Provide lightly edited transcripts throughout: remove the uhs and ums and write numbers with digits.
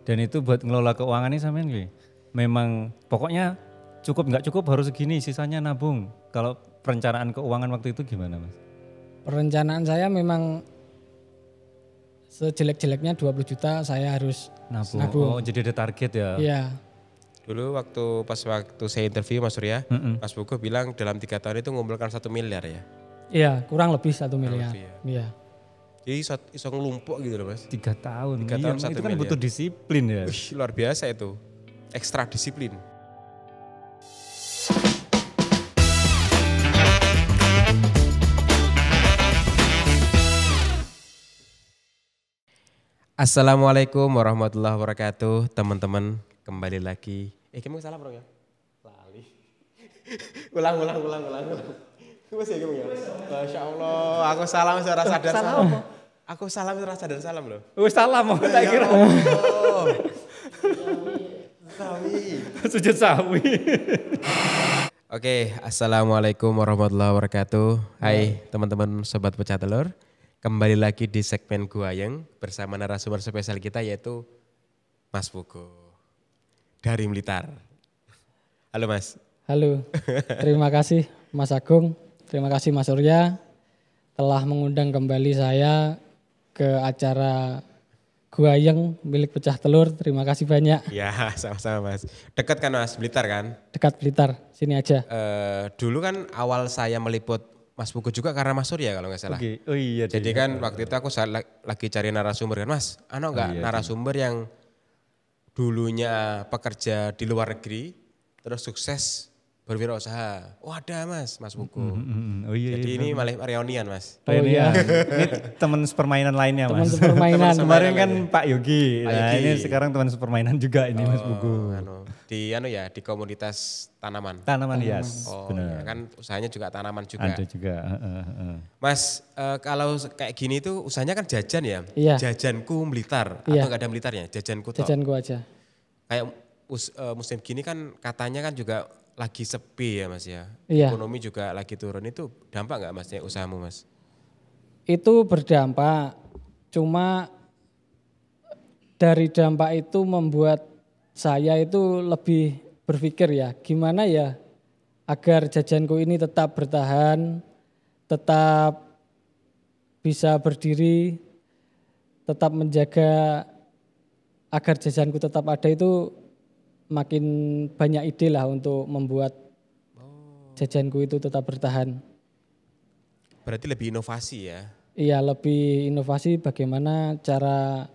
Dan itu buat ngelola keuangan ini sampean gue. Memang pokoknya cukup nggak cukup harus segini, sisanya nabung. Kalau perencanaan keuangan waktu itu gimana Mas? Perencanaan saya memang sejelek-jeleknya 20 juta saya harus Nabung. Oh jadi ada target ya? Iya. Dulu waktu saya interview Mas Surya, Mas Puguh bilang dalam 3 tahun itu ngumpulkan 1 miliar ya? Iya, kurang lebih 1 miliar. Lebih ya. Iya. Jadi iso ngelumpuk gitu loh Mas. 3 tahun. 3 tahun 1 itu kan miliar. butuh disiplin ya. Wih, luar biasa itu. Ekstra disiplin. Assalamualaikum warahmatullahi wabarakatuh, teman-teman. Kembali lagi. Kamu salah bro ya? Lali. ulang. Masih kamu ya? Masya Allah, aku salam secara sadar salam. Aku salam secara sadar salam loh. Salam mau tak kira. Sawi. Sujud sawi. Oke, assalamualaikum warahmatullahi wabarakatuh. Hai teman-teman sobat pecah telur. Kembali lagi di segmen Guayeng bersama narasumber spesial kita yaitu Mas Puguh dari Blitar. Halo Mas. Halo, terima kasih Mas Agung, terima kasih Mas Surya telah mengundang kembali saya ke acara Guayeng milik Pecah Telur. Terima kasih banyak. Ya sama-sama Mas. Dekat kan Mas, Blitar kan? Dekat Blitar, sini aja. Dulu kan awal saya meliput Mas Puguh juga karena Mas Surya kalau nggak salah. Okay. Oh iya. Jadi kan waktu itu aku lagi cari narasumber kan Mas. Nggak narasumber yang dulunya pekerja di luar negeri terus sukses berwirausaha. Oh ada Mas Puguh. Oh iya. Jadi ini malah reunian Mas. Oh iya. Ini teman sepermainan lainnya Mas. Teman sepermainan. Kemarin kan Pak Yogi. Pak Nah Yogi. ini sekarang teman sepermainan juga ini Mas Puguh. Di komunitas tanaman. Tanaman hias. Oh Benar. iya, kan usahanya juga tanaman juga. Ada juga. Mas kalau kayak gini tuh usahanya kan jajan ya. Iya. Jajanku Blitar Iya. atau nggak ada Blitarnya? Jajanku tok. Jajan gua aja. Kayak musim gini kan katanya kan juga lagi sepi ya Mas ya. Iya. Ekonomi juga lagi turun, itu dampak nggak Mas ya usahamu Mas? Itu berdampak, cuma dari dampak itu membuat saya itu lebih berpikir ya, gimana ya agar jajanku ini tetap bertahan, tetap bisa berdiri, tetap menjaga agar jajanku tetap ada. Itu makin banyak ide lah untuk membuat jajanku itu tetap bertahan. Berarti lebih inovasi ya? Iya, lebih inovasi bagaimana cara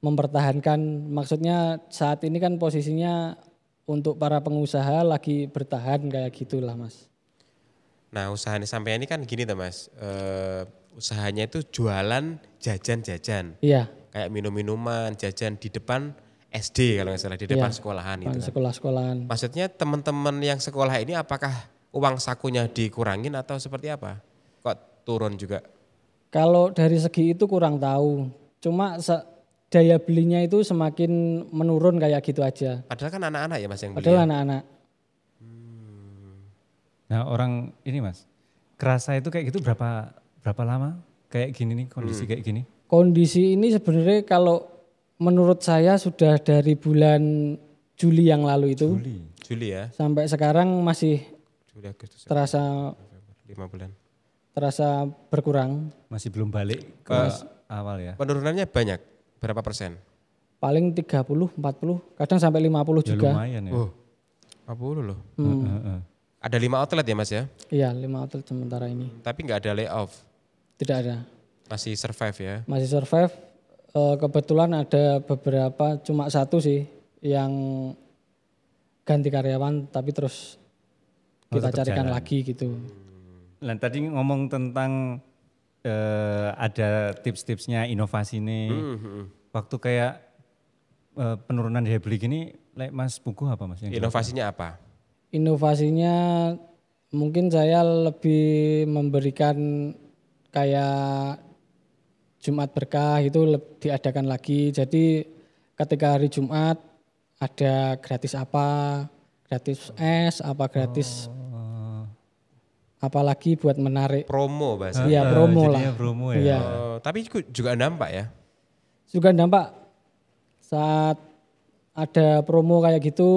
mempertahankan. Maksudnya saat ini kan posisinya untuk para pengusaha lagi bertahan kayak gitulah Mas. Nah usahanya sampai ini kan gini tuh Mas, usahanya itu jualan jajan-jajan. Iya. Kayak minum-minuman, jajan di depan SD kalau nggak salah, di depan sekolahan itu kan. Sekolah-sekolahan. Maksudnya teman-teman yang sekolah ini apakah uang sakunya dikurangin atau seperti apa? Kok turun juga? Kalau dari segi itu kurang tahu. Cuma daya belinya itu semakin menurun kayak gitu aja. Padahal kan anak-anak ya Mas yang beli. Padahal ya? anak-anak. Nah orang ini Mas, kerasa itu kayak gitu berapa lama? Kayak gini nih, kondisi kayak gini? Kondisi ini sebenarnya kalau menurut saya sudah dari bulan Juli yang lalu itu. Juli ya? Sampai sekarang masih Juli, Agustus, terasa 5 bulan. terasa berkurang. Masih belum balik ke awal ya? Penurunannya banyak, berapa persen? Paling 30, 40, kadang sampai 50 Ya juga. lumayan ya. 50 loh. Ada Ada 5 outlet ya Mas ya? Iya, 5 outlet sementara ini. Tapi nggak ada layoff, Tidak ada. masih survive ya? Masih survive. Kebetulan ada beberapa, cuma satu sih yang ganti karyawan tapi terus kita tetap carikan jalan. lagi gitu. Nah tadi ngomong tentang ada tips-tipsnya inovasi nih. Waktu kayak penurunan daya beli gini, Mas Puguh apa Mas? Yang Inovasinya apa? Inovasinya mungkin saya lebih memberikan kayak Jumat berkah itu diadakan lagi. Jadi ketika hari Jumat ada gratis apa, gratis es, apa gratis apalagi buat menarik. Promo bahasa. Iya promo lah. jadinya promo ya. Iya. Tapi juga dampak ya? Juga dampak saat ada promo kayak gitu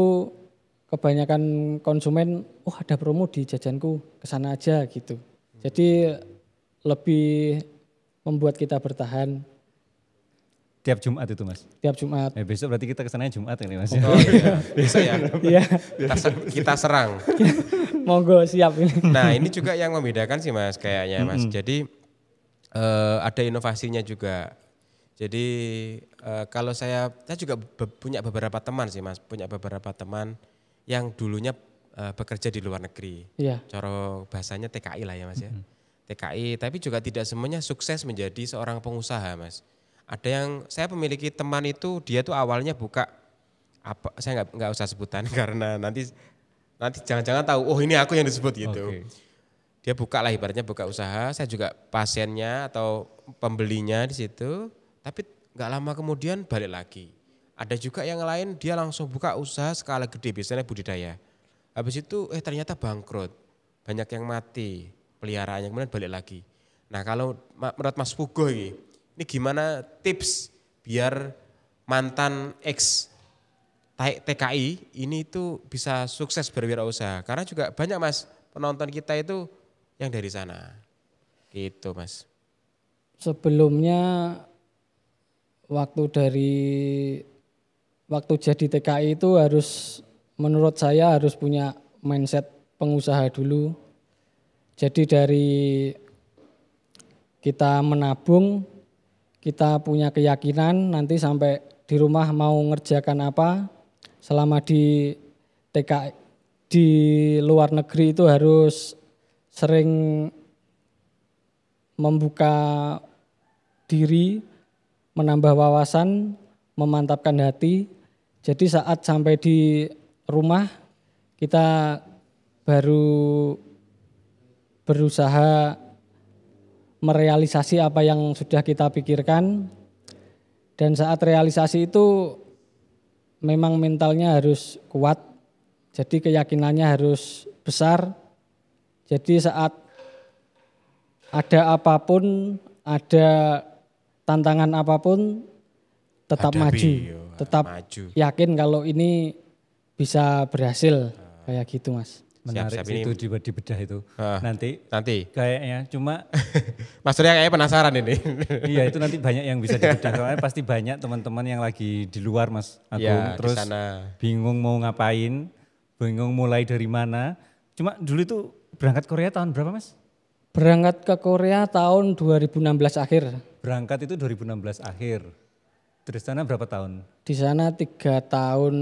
kebanyakan konsumen, oh ada promo di jajanku, kesana aja gitu. Jadi lebih membuat kita bertahan Tiap Jumat itu Mas. tiap Jumat. Besok berarti kita kesananya Jumat ini Mas. Oh iya, bisa ya. Iya, Kita serang. monggo siap ini. Nah ini juga yang membedakan sih Mas kayaknya Mas. Jadi ada inovasinya juga. Jadi kalau saya juga punya beberapa teman sih Mas. Punya beberapa teman yang dulunya bekerja di luar negeri. Iya. Cara bahasanya TKI lah ya Mas ya. TKI tapi juga tidak semuanya sukses menjadi seorang pengusaha Mas. Ada yang saya memiliki teman itu dia tuh awalnya buka apa saya nggak usah sebutan karena nanti jangan-jangan tahu oh ini aku yang disebut gitu. Oke. Dia buka lah ibaratnya buka usaha, saya juga pasiennya atau pembelinya di situ, tapi nggak lama kemudian balik lagi. Ada juga yang lain dia langsung buka usaha skala gede biasanya budidaya. Habis itu ternyata bangkrut, banyak yang mati peliharaannya kemudian balik lagi. Nah kalau menurut Mas Pugo ini gimana tips biar mantan ex TKI ini itu bisa sukses berwirausaha? Karena juga banyak Mas penonton kita itu yang dari sana. Gitu Mas. Sebelumnya waktu jadi TKI itu harus menurut saya harus punya mindset pengusaha dulu. Jadi dari kita menabung, kita punya keyakinan nanti sampai di rumah mau ngerjakan apa, selama di TKI di luar negeri itu harus sering membuka diri, menambah wawasan, memantapkan hati. Jadi saat sampai di rumah kita baru berusaha merealisasi apa yang sudah kita pikirkan, dan saat realisasi itu memang mentalnya harus kuat, jadi keyakinannya harus besar. Jadi saat ada apapun, ada tantangan apapun, tetap Hadapi, tetap maju. yakin kalau ini bisa berhasil, kayak gitu Mas. Menarik Siap, sih ini. itu dibedah itu. Nanti kayaknya cuma Mas Surya kayaknya penasaran ini. iya itu nanti banyak yang bisa dibedah. Soalnya pasti banyak teman-teman yang lagi di luar Mas Agung. Ya, Terus di sana. bingung mau ngapain, bingung mulai dari mana. Cuma dulu itu berangkat Korea tahun berapa Mas? Berangkat ke Korea tahun 2016 akhir. Berangkat itu 2016 akhir. Terus sana berapa tahun? Di sana 3 tahun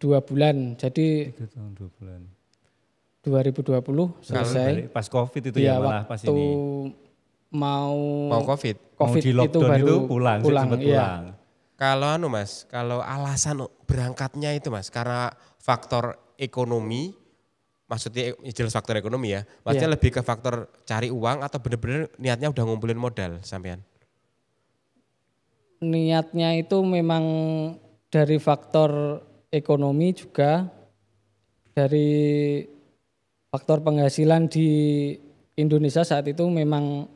2 bulan. Jadi 3 tahun 2 bulan. 2020 selesai. Pas Covid itu Ya, ya malah pas waktu ini. mau Covid. Mau di lockdown itu pulang, saya sempat iya. pulang. Kalau Mas, kalau alasan berangkatnya itu Mas karena faktor ekonomi, maksudnya jelas faktor ekonomi ya. Maksudnya lebih ke faktor cari uang atau benar-benar niatnya udah ngumpulin modal sampean? Niatnya itu memang dari faktor ekonomi juga, dari faktor penghasilan di Indonesia saat itu memang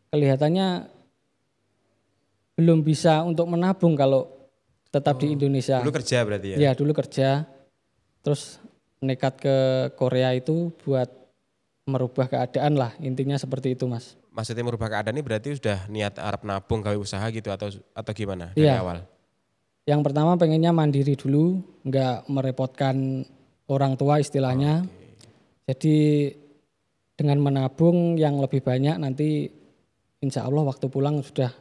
kelihatannya belum bisa untuk menabung kalau tetap di Indonesia. Dulu kerja berarti ya? Ya dulu kerja, terus nekat ke Korea itu buat merubah keadaan lah, intinya seperti itu Mas. Maksudnya merubah keadaan ini berarti sudah niat Arab nabung gawe usaha gitu atau gimana dari awal? Yang pertama pengennya mandiri dulu, nggak merepotkan orang tua istilahnya. Jadi dengan menabung yang lebih banyak nanti insya Allah waktu pulang sudah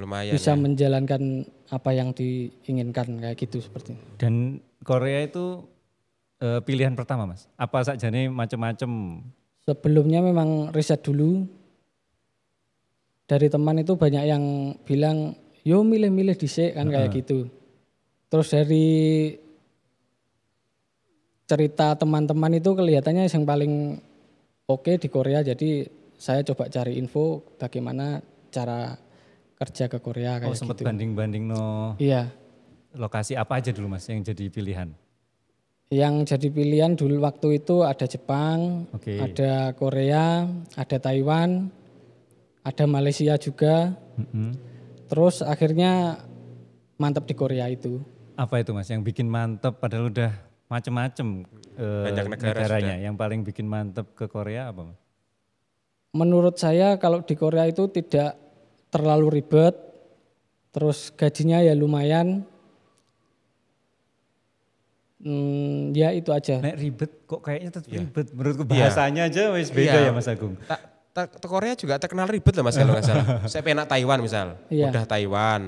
lumayan bisa ya. menjalankan apa yang diinginkan kayak gitu seperti itu. Dan Korea itu pilihan pertama Mas? Apa saja nih macam-macam? Sebelumnya memang riset dulu. Dari teman itu banyak yang bilang, yo milih-milih dhisik kan kayak gitu. Terus dari cerita teman-teman itu kelihatannya yang paling oke di Korea, jadi saya coba cari info bagaimana cara kerja ke Korea kayak sempat gitu. banding-banding Iya. Lokasi apa aja dulu Mas yang jadi pilihan? Yang jadi pilihan dulu waktu itu ada Jepang, ada Korea, ada Taiwan, ada Malaysia juga. Terus akhirnya mantap di Korea itu. Apa itu Mas yang bikin mantep padahal udah macem-macem Banyak negara negaranya. Yang paling bikin mantep ke Korea apa Mas? Menurut saya kalau di Korea itu tidak terlalu ribet, terus gajinya ya lumayan. Ya itu aja. Nek ribet kok kayaknya tetap ribet. Menurutku bahasanya aja wis beda ya Mas Agung. Korea juga terkenal ribet loh Mas kalau nggak salah. Saya penak Taiwan misal, Iya. mudah Taiwan,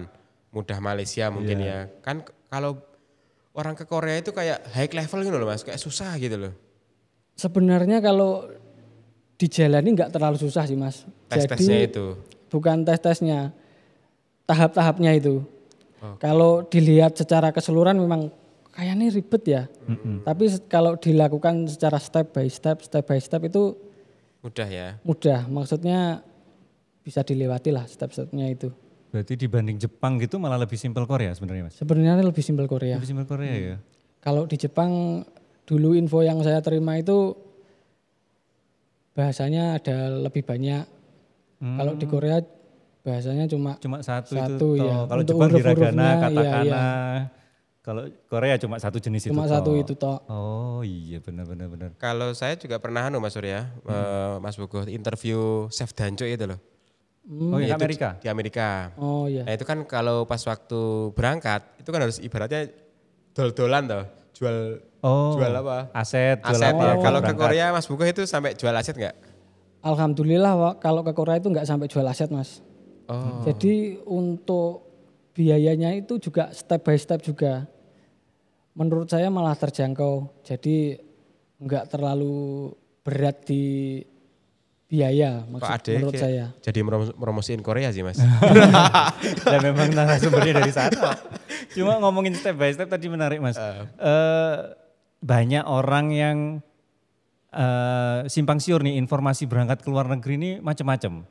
mudah Malaysia mungkin ya. Kan kalau orang ke Korea itu kayak high level gitu loh Mas, kayak susah gitu loh. Sebenarnya kalau dijalani nggak terlalu susah sih Mas. Tes-tesnya Jadi itu. bukan tes-tesnya, tahap-tahapnya itu. Kalau dilihat secara keseluruhan memang kayaknya ribet ya. Tapi kalau dilakukan secara step by step itu Mudah ya. mudah. Maksudnya bisa dilewati lah step-stepnya itu. Berarti dibanding Jepang gitu malah lebih simpel Korea sebenarnya Mas? Sebenarnya lebih simpel Korea. Lebih simpel Korea ya? Kalau di Jepang dulu info yang saya terima itu bahasanya ada lebih banyak. Kalau di Korea bahasanya cuma satu satu itu. ya. Kalau Untuk Jepang huruf-hurufnya, hiragana, iya, katakana. iya. Kalau Korea cuma satu jenis Cuma itu. satu toh. itu toh. Oh iya benar. Kalau saya juga pernah Mas Surya, Mas Bugo, interview Chef Danco itu loh. Oh iya Itu Amerika? Di Amerika. Oh iya. Nah itu kan kalau pas waktu berangkat, itu kan harus ibaratnya dol-dolan toh, jual apa? Aset, jual Aset apa? ya. Kalau ke berangkat. Korea Mas Bugo itu sampai jual aset nggak? Alhamdulillah kalau ke Korea itu nggak sampai jual aset Mas. Oh. Jadi untuk biayanya itu juga step by step juga. Menurut saya malah terjangkau. Jadi nggak terlalu berat di biaya Kok ada menurut saya. jadi promosiin Korea sih Mas. Dan memang narasumbernya dari sana. Cuma ngomongin step by step tadi menarik Mas. Banyak orang yang simpang siur nih informasi berangkat ke luar negeri ini macam-macam.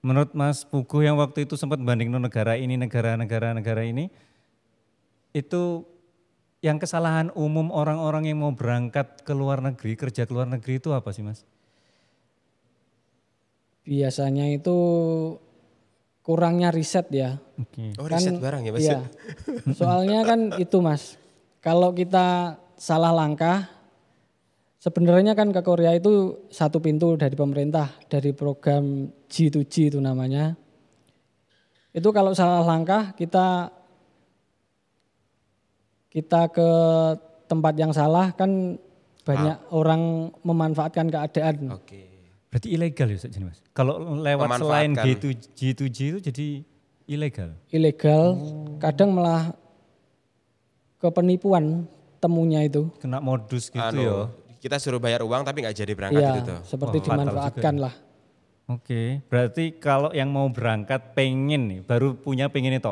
Menurut Mas Pugu yang waktu itu sempat banding negara ini, negara ini, itu yang kesalahan umum orang-orang yang mau berangkat ke luar negeri, kerja ke luar negeri itu apa sih Mas? Biasanya itu kurangnya riset ya. Oke. Oh riset barang ya Mas. Iya. Soalnya kan itu Mas, kalau kita salah langkah, sebenarnya kan ke Korea itu satu pintu dari pemerintah, dari program G2G itu namanya. Itu kalau salah langkah kita ke tempat yang salah kan banyak orang memanfaatkan keadaan. Oke. Berarti ilegal ya jadi Mas? Kalau lewat selain Memanfaatkan. G2G itu jadi ilegal? Ilegal, kadang malah ke penipuan temunya itu. Kena modus gitu ya? Kita suruh bayar uang tapi nggak jadi berangkat Iya, gitu tuh. seperti Wah, fatal dimanfaatkan juga lah. Oke, berarti kalau yang mau berangkat pengen nih, baru punya pengen itu,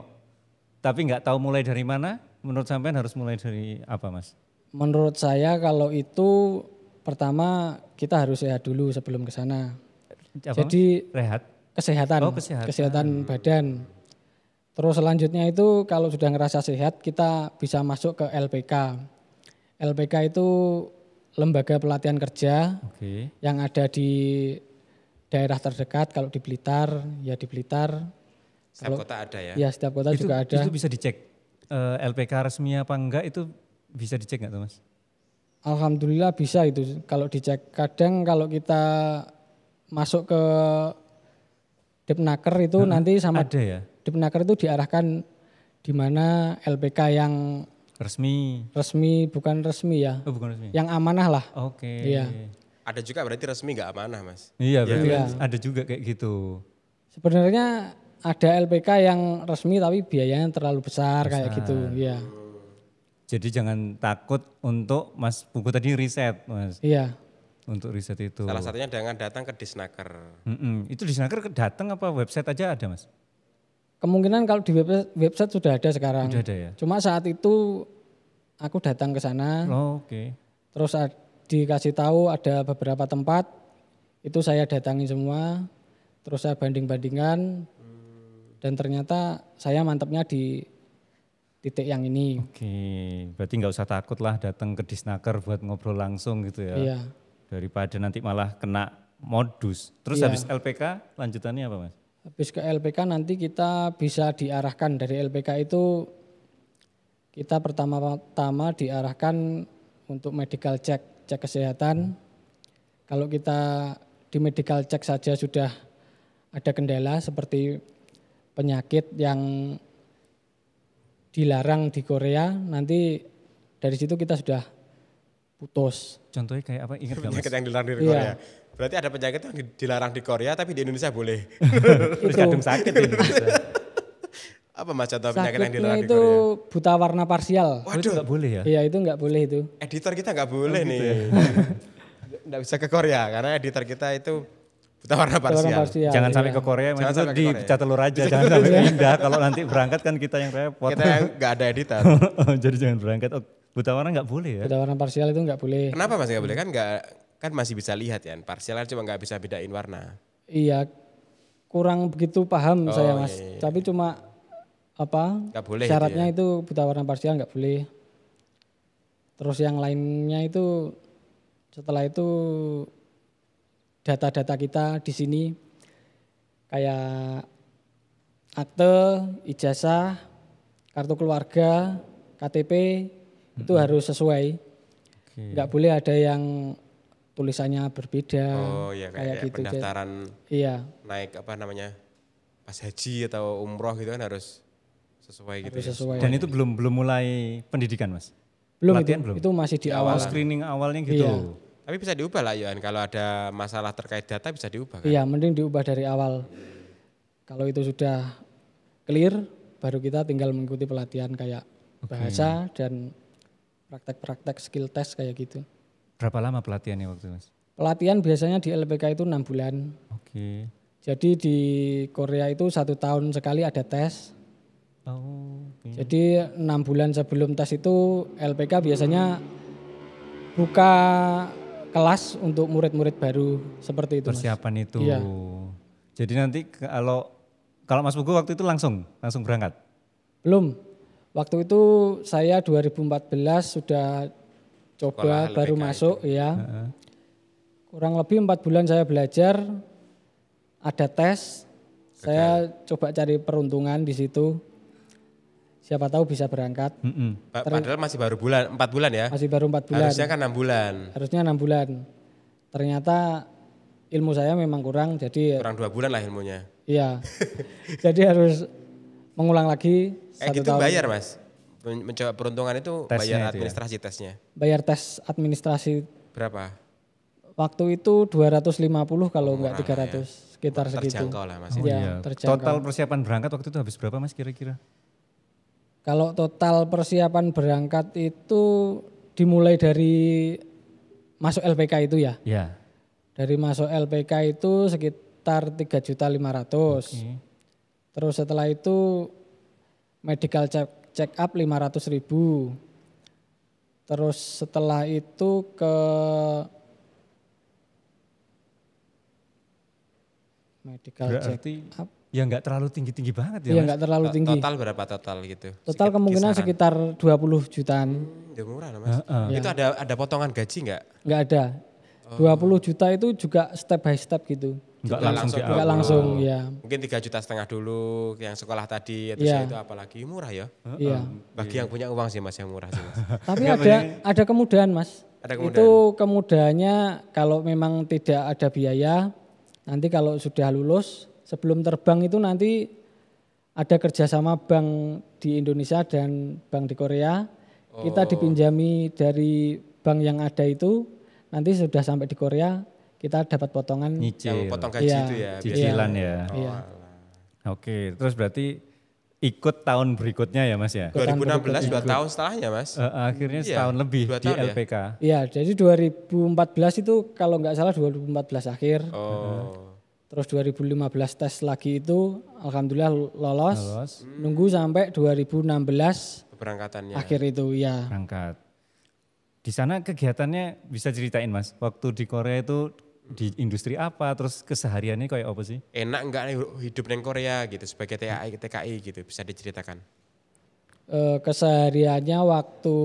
tapi nggak tahu mulai dari mana, menurut sampean harus mulai dari apa Mas? Menurut saya kalau itu pertama kita harus sehat dulu sebelum ke sana. Apa, Jadi Mas? Rehat? kesehatan, Oh, kesehatan. kesehatan badan. Terus selanjutnya itu kalau sudah ngerasa sehat kita bisa masuk ke LPK. LPK itu lembaga pelatihan kerja Oke. yang ada di daerah terdekat. Kalau di Blitar ya di Blitar. Setiap kota ada ya. Ya setiap kota juga ada. Itu bisa dicek LPK resmi apa enggak itu bisa dicek nggak tuh Mas? Alhamdulillah bisa itu kalau dicek. Kadang kalau kita masuk ke Depnaker itu nanti sama Ada ya? Depnaker itu diarahkan di mana LPK yang Resmi? resmi bukan resmi ya, Oh bukan resmi? yang amanah lah. Oke. Iya. Ada juga berarti resmi nggak amanah Mas. Iya berarti Iya. kan ada juga kayak gitu. Sebenarnya ada LPK yang resmi tapi biayanya terlalu besar kayak gitu. Iya. Jadi jangan takut untuk Mas Pugu tadi riset Mas. Iya. Untuk riset itu. Salah satunya dengan datang ke Disnaker. Itu di sana datang apa website aja ada Mas? Kemungkinan kalau di website sudah ada sekarang. Udah ada ya? Cuma saat itu aku datang ke sana, Oh, oke. terus dikasih tahu ada beberapa tempat, itu saya datangi semua, terus saya banding-bandingkan, dan ternyata saya mantapnya di titik yang ini. Oke, berarti nggak usah takut lah datang ke Disnaker buat ngobrol langsung gitu ya. Iya. Daripada nanti malah kena modus. Terus Iya. habis LPK lanjutannya apa Mas? Habis ke LPK nanti kita bisa diarahkan dari LPK itu kita pertama-tama diarahkan untuk medical check, cek kesehatan. Kalau kita di medical check saja sudah ada kendala seperti penyakit yang dilarang di Korea, nanti dari situ kita sudah putus. Contohnya kayak apa? Ingat nggak Penyakit mas? yang dilarang di Iya. Korea. Berarti ada penyakit yang dilarang di Korea tapi di Indonesia boleh. Terus kadung sakit di Indonesia. Apa mas contoh penyakit yang Sakitnya dilarang di itu Korea? buta warna parsial. Oh, itu nggak boleh ya? Iya itu nggak boleh itu. Editor kita nggak boleh gitu nih. ya? Nggak bisa ke Korea karena editor kita itu buta warna Buta warna parsial. parsial. Jangan sampai iya. ke Korea, Jangan mas, itu sampai ke di Korea. pecah telur aja, jangan sampai pindah. Kalau nanti berangkat kan kita yang repot. Kita yang nggak ada editor. Jadi jangan berangkat. Oh, buta warna nggak boleh ya? Buta warna parsial itu nggak boleh. Kenapa mas nggak boleh kan masih bisa lihat ya. Parsial kan cuma nggak bisa bedain warna. Iya kurang begitu paham saya Oh, mas. iya. Tapi cuma apa Nggak boleh syaratnya itu ya? itu buta warna parsial nggak boleh. Terus yang lainnya itu setelah itu data-data kita di sini kayak akte, ijazah, kartu keluarga, KTP itu harus sesuai. Oke. Nggak boleh ada yang tulisannya berbeda. Oh iya kayak gitu. pendaftaran Iya, naik apa namanya pas haji atau umroh gitu kan harus sesuai gitu harus ya. sesuai. Dan itu belum mulai pendidikan mas? Belum pelatihan itu, belum? itu masih di Awal awal. screening awalnya gitu. Iya. Tapi bisa diubah lah Yohan kalau ada masalah terkait data bisa diubah kan? Iya, mending diubah dari awal. Kalau itu sudah clear, baru kita tinggal mengikuti pelatihan kayak bahasa dan praktek-praktek skill test kayak gitu. Berapa lama pelatihannya waktu itu mas? Pelatihan biasanya di LPK itu 6 bulan. Oke. Jadi di Korea itu 1 tahun sekali ada tes. Oh, oke. Jadi 6 bulan sebelum tes itu LPK biasanya buka kelas untuk murid-murid baru seperti itu. Mas. Persiapan itu. Iya. Jadi nanti kalau Mas Pugu waktu itu langsung berangkat. Belum. Waktu itu saya 2014 sudah coba Sekolah baru LPK masuk ya. Kurang lebih 4 bulan saya belajar, ada tes. Saya coba cari peruntungan di situ. Siapa tahu bisa berangkat. Mm-mm. Padahal masih baru 4 bulan ya? Masih baru 4 bulan. Harusnya kan 6 bulan. Harusnya 6 bulan. Ternyata ilmu saya memang kurang, jadi Kurang 2 bulan lah ilmunya. iya. Jadi harus mengulang lagi 1 Gitu tahun. bayar mas? Mencoba peruntungan itu Tesnya bayar itu ya? administrasi tesnya. Bayar tes administrasi Berapa? waktu itu 250 kalau enggak Murah lah 300, sekitar segitu. Terjangkau lah mas. Oh, Iya, iya. terjangkau. Total persiapan berangkat waktu itu habis berapa mas kira-kira? Kalau total persiapan berangkat itu dimulai dari masuk LPK itu ya. Ya. Dari masuk LPK itu sekitar 3.500.000. Oke. Terus setelah itu medical check up 500.000. Terus setelah itu ke medical check Berarti up. ya nggak terlalu tinggi-tinggi banget ya Iya mas? enggak terlalu tinggi. Total berapa total gitu? Total kemungkinan Kisaran. sekitar 20 jutaan. Ya murah lah mas. Itu ada potongan gaji nggak? Enggak ada. 20 juta itu juga step by step gitu. Nggak Juga langsung di langsung. awal. Enggak langsung ya. Mungkin 3,5 juta dulu yang sekolah tadi atau Iya. itu apalagi murah ya. Iya. Bagi yang punya uang sih mas yang murah sih mas. Tapi ada kemudahan Mas. Ada kemudahan. Itu kemudahannya kalau memang tidak ada biaya, nanti kalau sudah lulus sebelum terbang itu nanti ada kerjasama bank di Indonesia dan bank di Korea. Kita dipinjami dari bank yang ada itu, nanti sudah sampai di Korea kita dapat potongan. Yang Nyicil, potong gaji Iya. itu ya. cicilan ya. Iya. Oke, terus berarti ikut tahun berikutnya ya mas ya? 2016 2 tahun setelahnya mas. Akhirnya Iya, setahun lebih 2 di tahun ya? LPK. Iya, jadi 2014 itu kalau nggak salah 2014 akhir. Oh. Terus 2015 tes lagi itu alhamdulillah lolos. Lolos. Nunggu sampai 2016 Keberangkatannya. akhir itu ya. Berangkat. Di sana kegiatannya bisa ceritain mas, waktu di Korea itu di industri apa, terus kesehariannya kayak apa sih? Enak enggak nih hidup di Korea gitu sebagai TKI gitu bisa diceritakan. Kesehariannya waktu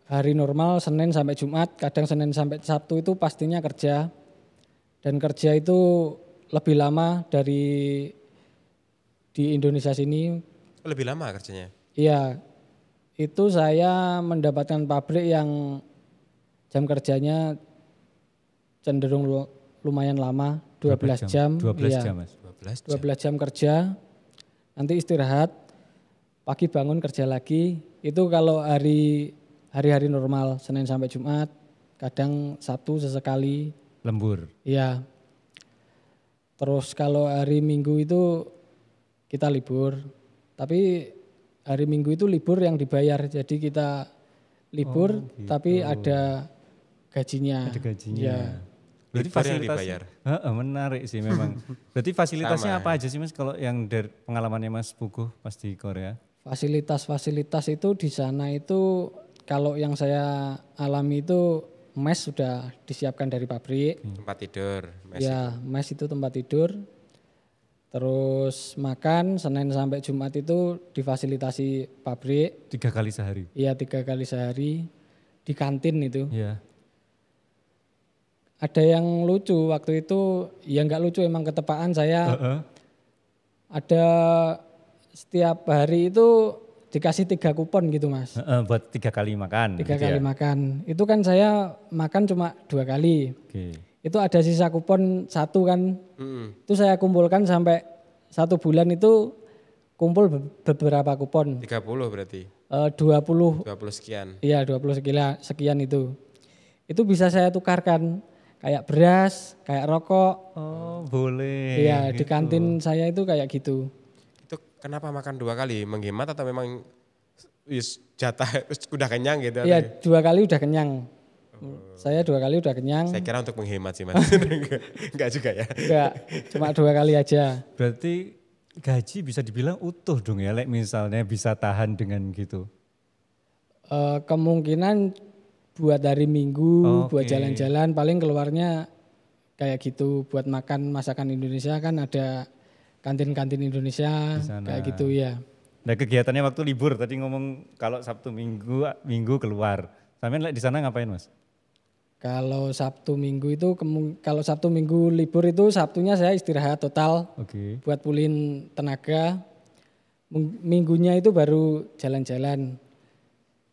hari normal Senin sampai Jumat, kadang Senin sampai Sabtu itu pastinya kerja. Dan kerja itu lebih lama dari di Indonesia sini. Lebih lama kerjanya. Iya, Itu saya mendapatkan pabrik yang jam kerjanya cenderung lumayan lama, 12 jam. 12 iya, jam Mas. 12 jam. 12 jam kerja, nanti istirahat, pagi bangun kerja lagi. Itu kalau hari-hari normal, Senin sampai Jumat, kadang Sabtu sesekali. Lembur. Iya. Terus kalau hari Minggu itu kita libur. Tapi hari Minggu itu libur yang dibayar. Jadi kita libur tapi ada gajinya. Ada gajinya. Iya. Berarti Libur yang fasilitas dibayar. Menarik sih memang. Berarti fasilitasnya Sama. apa aja sih Mas kalau yang dari pengalamannya Mas Puguh pas di Korea? Fasilitas-fasilitas itu di sana itu kalau yang saya alami itu mes sudah disiapkan dari pabrik. Tempat tidur. Ya, mes itu tempat tidur. Terus makan Senin sampai Jumat itu difasilitasi pabrik. 3 kali sehari. Iya 3 kali sehari di kantin itu. Iya. Ada yang lucu waktu itu, ya nggak lucu emang ketepaan saya. Ada setiap hari itu dikasih 3 kupon gitu Mas. Buat 3 kali makan. 3 gitu kali ya? makan. Itu kan saya makan cuma 2 kali. Oke. Itu ada sisa kupon 1 kan. Mm-mm. Itu saya kumpulkan sampai 1 bulan itu kumpul beberapa kupon. 30 berarti. 20, 20 sekian. iya 20 sekian itu. Itu bisa saya tukarkan kayak beras, kayak rokok. Oh boleh. Iya di gitu. kantin saya itu kayak gitu. Itu kenapa makan 2 kali? Menghemat atau memang jatah udah kenyang gitu? Iya 2 kali udah kenyang. Saya 2 kali udah kenyang. Saya kira untuk menghemat sih Mas. Enggak juga ya. Enggak, cuma 2 kali aja. Berarti gaji bisa dibilang utuh dong ya, like misalnya bisa tahan dengan gitu. Kemungkinan buat hari Minggu, Oke. buat jalan-jalan paling keluarnya kayak gitu. Buat makan masakan Indonesia kan ada kantin-kantin Indonesia Di sana. kayak gitu ya. Nah kegiatannya waktu libur tadi ngomong kalau Sabtu Minggu keluar. Sampean like di sana ngapain Mas? Kalau Sabtu Minggu itu kalau Sabtu Minggu libur itu Sabtunya saya istirahat total Oke. buat pulih tenaga. Minggunya itu baru jalan-jalan.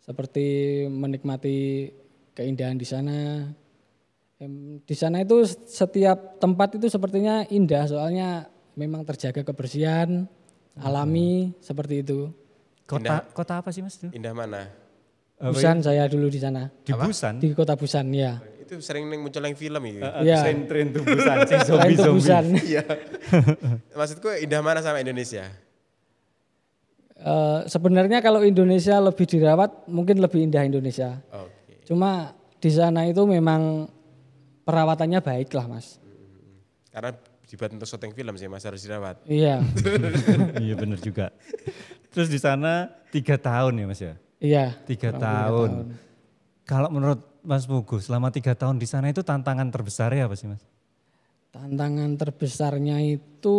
Seperti menikmati keindahan di sana. Di sana itu setiap tempat itu sepertinya indah soalnya memang terjaga kebersihan, alami seperti itu. Kota apa sih Mas? Indah mana? Busan saya dulu di sana. Di Busan? Di kota Busan ya. Itu sering muncul yang film itu. Iya. Tren tuh Busan, sing Selain itu Busan. Iya. Maksudku indah mana sama Indonesia? Sebenarnya kalau Indonesia lebih dirawat mungkin lebih indah Indonesia. Oke. Cuma di sana itu memang perawatannya baik lah Mas. Karena dibuat untuk syuting film sih Mas harus dirawat. Iya, Iya benar juga. Terus di sana 3 tahun ya Mas ya? iya. 3 tahun. Kalau menurut Mas Puguh selama 3 tahun di sana itu tantangan terbesarnya apa sih Mas? Tantangan terbesarnya itu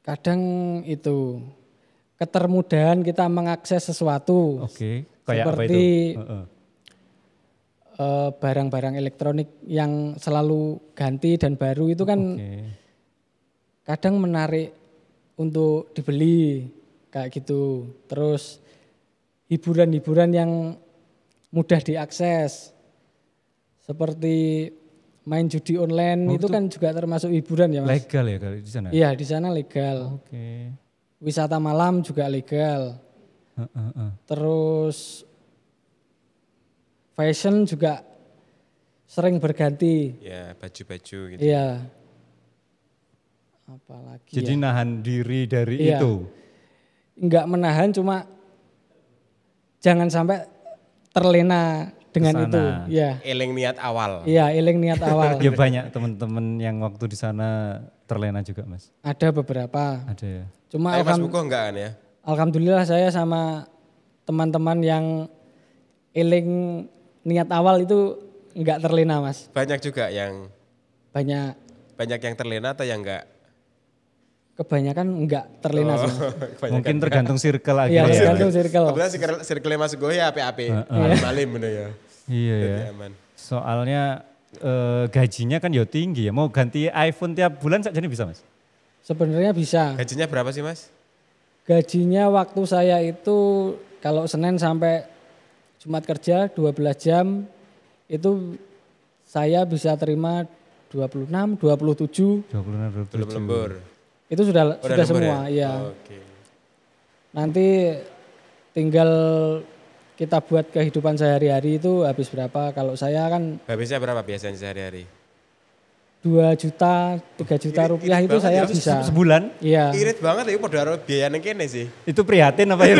kadang itu ketermudahan kita mengakses sesuatu. Oke. Kayak apa Seperti itu? barang-barang elektronik yang selalu ganti dan baru itu kan Oke. kadang menarik untuk dibeli kayak gitu. Terus hiburan-hiburan yang mudah diakses seperti main judi online itu kan juga termasuk hiburan ya Mas. Legal ya kalau di sana? Iya di sana legal. Oke. Wisata malam juga legal. Terus fashion juga sering berganti. Ya baju-baju gitu. Iya. Apalagi Jadi ya. nahan diri dari Iya. itu. Enggak menahan cuma jangan sampai terlena dengan Kesana. itu. Iya. Eling niat awal. Iya, eling niat awal. Ya banyak teman-teman yang waktu di sana terlena juga Mas. Ada beberapa. Ada ya. Cuma Mas Buko enggak kan ya? alhamdulillah saya sama teman-teman yang eling niat awal itu enggak terlena Mas. Banyak juga yang Banyak yang terlena atau yang enggak? kebanyakan enggak terlena sih. Mungkin tergantung circle Iya, akhirnya. tergantung circle. Kebetulan circle Mas Buko ya api-api. Malim bener ya. Iya ya. Jadi aman. Soalnya gajinya kan ya tinggi ya. Mau ganti iPhone tiap bulan saja bisa Mas? Sebenarnya bisa. Gajinya berapa sih Mas? Gajinya waktu saya itu kalau Senin sampai Jumat kerja 12 jam itu saya bisa terima 26, 27 26, Belum lembur. itu sudah Udah lembur semua ya. Oke. Nanti tinggal kita buat kehidupan sehari-hari itu habis berapa. Kalau saya kan Habisnya berapa biasanya sehari-hari? 2 juta, 3 juta rupiah irit itu banget saya ya. bisa. Sebulan Iya. Irit banget ya padha karo biaya ning kene sih. itu prihatin apa ya?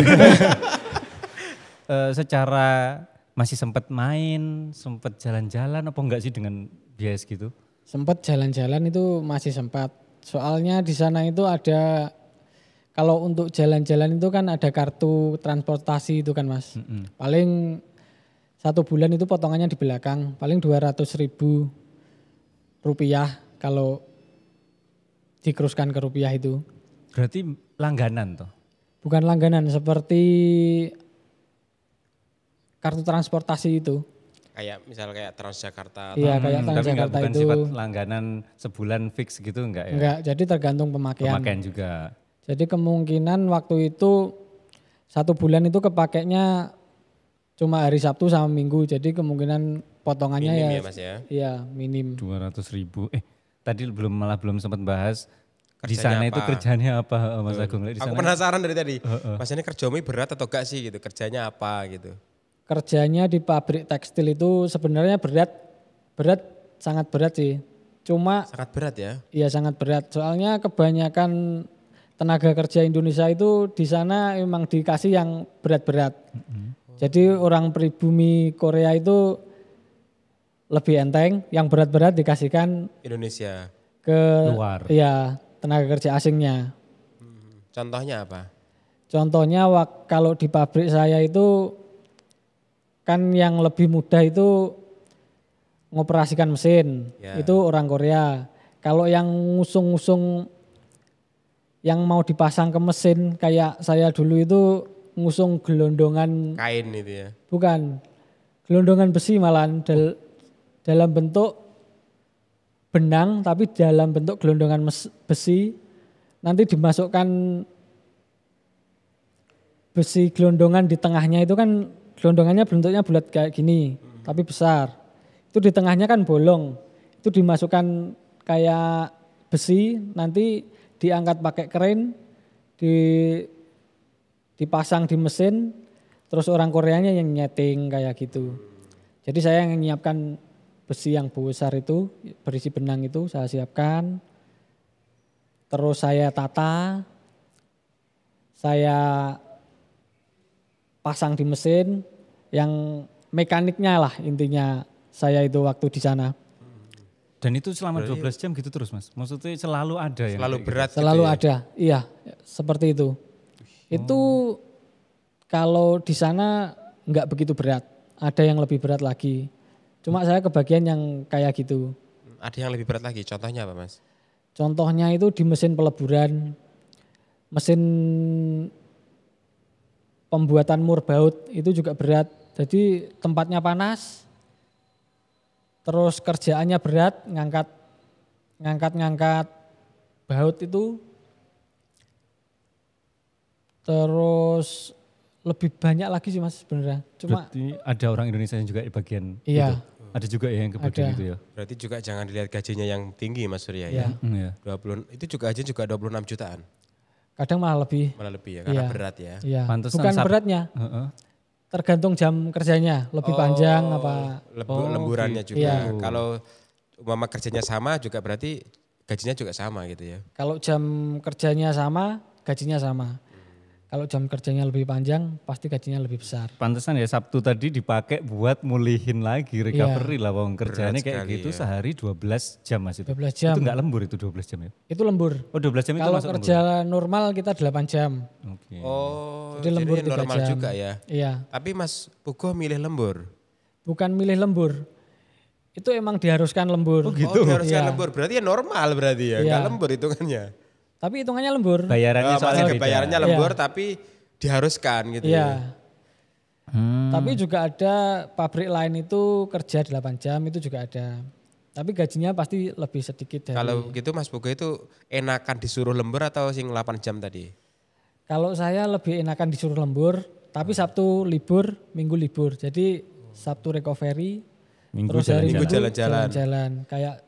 Secara masih sempat main, sempat jalan-jalan apa enggak sih dengan biaya segitu? Sempat jalan-jalan itu masih sempat. Soalnya di sana itu ada, kalau untuk jalan-jalan itu kan ada kartu transportasi itu kan Mas. Paling 1 bulan itu potongannya di belakang, paling 200.000 rupiah kalau dikeruskan ke rupiah itu. Berarti langganan toh? Bukan langganan, seperti kartu transportasi itu. Kayak misal kayak Transjakarta. Iya kayak Tapi enggak Transjakarta bukan itu. sifat langganan sebulan fix gitu enggak ya? Enggak, jadi tergantung pemakaian. Pemakaian juga. Jadi kemungkinan waktu itu 1 bulan itu kepakainya cuma hari Sabtu sama Minggu. Jadi kemungkinan potongannya Minim ya, ya Mas ya. iya minim. 200.000. Tadi belum sempat bahas di Kerjanya sana itu apa? kerjanya apa Mas Agung? Di Aku sana penasaran dari tadi. Mas ini kerjamu berat atau enggak sih gitu? Kerjanya apa gitu? Kerjanya di pabrik tekstil itu sebenarnya sangat berat sih. Cuma Sangat berat ya. iya sangat berat. Soalnya kebanyakan tenaga kerja Indonesia itu di sana memang dikasih yang berat-berat. Jadi orang pribumi Korea itu lebih enteng, yang berat-berat dikasihkan Indonesia. ke luar. iya tenaga kerja asingnya. Contohnya apa? Contohnya kalau di pabrik saya itu kan yang lebih mudah itu ngoperasikan mesin, Ya. itu orang Korea. Kalau yang ngusung-ngusung yang mau dipasang ke mesin kayak saya dulu itu ngusung gelondongan, Kain itu ya. bukan gelondongan besi malahan dalam bentuk benang tapi dalam bentuk gelondongan besi, nanti dimasukkan besi gelondongan di tengahnya itu kan gelondongannya bentuknya bulat kayak gini tapi besar, itu di tengahnya kan bolong, itu dimasukkan kayak besi, nanti diangkat pakai kren, dipasang di mesin, terus orang Koreanya yang nyeting kayak gitu. Jadi saya yang menyiapkan besi yang besar itu, berisi benang itu saya siapkan, terus saya tata, saya pasang di mesin, yang mekaniknya lah intinya saya itu waktu di sana. Dan itu selama 12 jam gitu terus Mas? Maksudnya selalu ada yang Selalu kayak berat Selalu gitu ya. ada, iya seperti itu. Itu kalau di sana nggak begitu berat, ada yang lebih berat lagi. Cuma saya kebagian yang kayak gitu. Ada yang lebih berat lagi. Contohnya apa Mas? Contohnya itu di mesin peleburan, mesin pembuatan mur baut itu juga berat. Jadi tempatnya panas, terus kerjaannya berat, ngangkat baut itu, terus lebih banyak lagi sih Mas sebenarnya. Cuma Berarti ada orang Indonesia yang juga di bagian iya, itu? Ada juga ya yang ke bagian Ada. itu ya? Berarti juga jangan dilihat gajinya yang tinggi Mas Surya iya. ya. Ya. 20 itu juga gaji juga 26 jutaan. Kadang malah lebih. Malah lebih ya karena Iya. berat ya. Iya. Pantesan Bukan beratnya, Heeh. tergantung jam kerjanya, lebih panjang apa. Lemburannya gitu. juga. Iya. Kalau umpama kerjanya sama juga berarti gajinya juga sama gitu ya. Kalau jam kerjanya sama, gajinya sama. Kalau jam kerjanya lebih panjang, pasti gajinya lebih besar. Pantesan ya Sabtu tadi dipakai buat mulihin lagi, recovery lah wong kerjaannya kayak sekali gitu ya. sehari 12 jam Mas itu. 12 jam. Itu enggak lembur itu 12 jam ya? Itu lembur. Oh 12 jam itu Kalau masuk kerja normal kita 8 jam. lembur? Oke. Oh, Jadi lembur 3 normal jam. juga ya. Iya, Tapi Mas Pugo milih lembur. bukan milih lembur. Itu emang diharuskan lembur. Oh, diharuskan Iya. lembur. Berarti ya normal berarti ya. Iya. Enggak lembur hitungannya. Tapi hitungannya lembur. Bayarannya soalnya Maksudnya beda. bayarannya lembur tapi diharuskan gitu ya. Iya. Tapi juga ada pabrik lain itu kerja 8 jam itu juga ada. Tapi gajinya pasti lebih sedikit dari. Kalau gitu Mas Pugo itu enakan disuruh lembur atau sing 8 jam tadi? Kalau saya lebih enakan disuruh lembur, tapi Sabtu libur, Minggu libur. Jadi Sabtu recovery, Minggu terus hari Minggu Minggu jalan-jalan. jalan-jalan. Kayak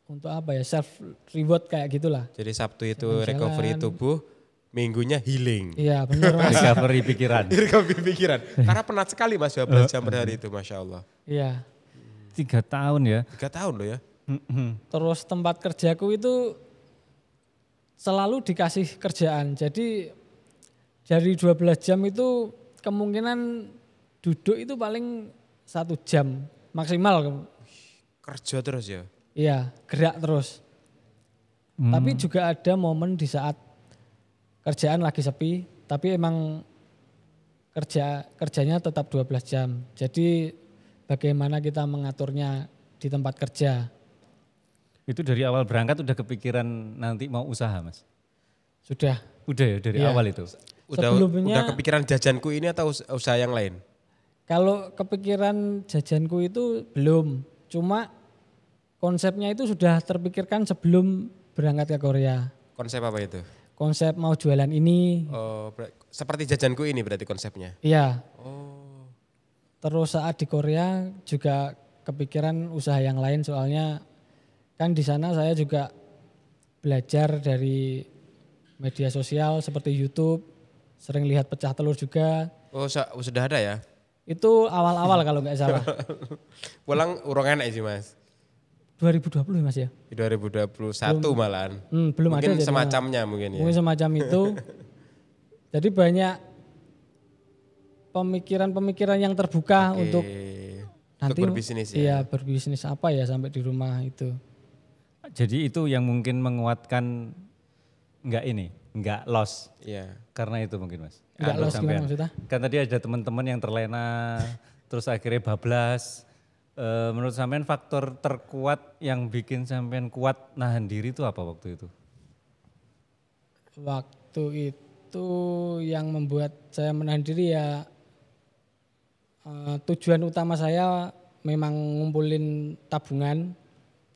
untuk apa ya, self reward kayak gitulah. Jadi Sabtu itu Jalan-jalan. recovery tubuh, Minggunya healing. Iya benar Mas. Recovery pikiran. Recovery pikiran. Karena penat sekali Mas 12 jam per hari itu, Masya Allah. Iya. 3 tahun ya. 3 tahun loh ya. Terus tempat kerjaku itu selalu dikasih kerjaan. Jadi dari 12 jam itu kemungkinan duduk itu paling 1 jam maksimal. Kerja terus ya. Iya, gerak terus. Tapi juga ada momen di saat kerjaan lagi sepi, tapi emang kerjanya tetap 12 jam. Jadi bagaimana kita mengaturnya di tempat kerja. Itu dari awal berangkat udah kepikiran nanti mau usaha Mas? Sudah. Udah ya dari Iya. awal itu? Sebelumnya- udah kepikiran jajanku ini atau usaha yang lain? Kalau kepikiran jajanku itu belum, cuma konsepnya itu sudah terpikirkan sebelum berangkat ke Korea. Konsep apa itu? Konsep mau jualan ini, Oh, seperti jajanku ini berarti konsepnya. iya. Oh, Terus saat di Korea juga kepikiran usaha yang lain, soalnya kan di sana saya juga belajar dari media sosial seperti YouTube, sering lihat pecah telur juga. oh sudah ada ya? Itu awal-awal kalau nggak salah. Pulang urung enak sih Mas. 2020 Mas ya? Di 2021 malahan. Belum Mungkin ada. jadi, semacamnya mungkin ya. mungkin semacam itu. Jadi banyak pemikiran-pemikiran yang terbuka Oke. untuk nanti berbisnis ya. Iya, berbisnis apa ya sampai di rumah itu. Jadi itu yang mungkin menguatkan enggak loss Iya. karena itu mungkin Mas. Enggak Kalau loss gimana sampean. maksudnya? Kan tadi ada teman-teman yang terlena terus akhirnya bablas. Menurut sampean faktor terkuat yang bikin sampean kuat nahan diri itu apa waktu itu? Waktu itu yang membuat saya menahan diri ya tujuan utama saya memang ngumpulin tabungan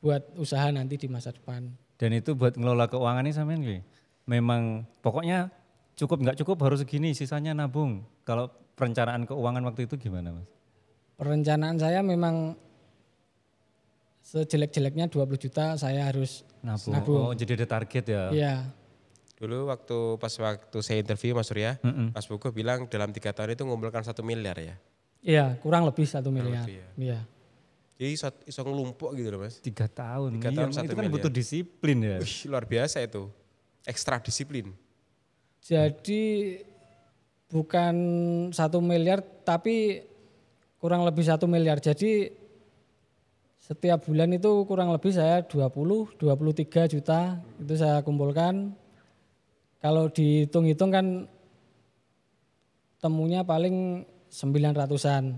buat usaha nanti di masa depan. Dan itu buat ngelola keuangan ini sampean gini. Memang pokoknya cukup nggak cukup harus segini sisanya nabung. Kalau perencanaan keuangan waktu itu gimana Mas? Perencanaan saya memang sejelek-jeleknya 20 juta saya harus Nabung. Oh jadi ada target ya? Iya. Dulu waktu saya interview Mas Surya, Mas Buko bilang dalam 3 tahun itu ngumpulkan 1 miliar ya. Iya, kurang lebih 1 miliar. lebih ya. Iya. Jadi iso ngelumpuk gitu loh Mas. 3 tahun. 3 tahun, Iya, 1 itu kan miliar. butuh disiplin ya. Wih, luar biasa itu. Ekstra disiplin. Jadi bukan 1 miliar tapi kurang lebih 1 miliar. Jadi setiap bulan itu kurang lebih saya 23 juta itu saya kumpulkan. Kalau dihitung-hitung kan temunya paling 900-an.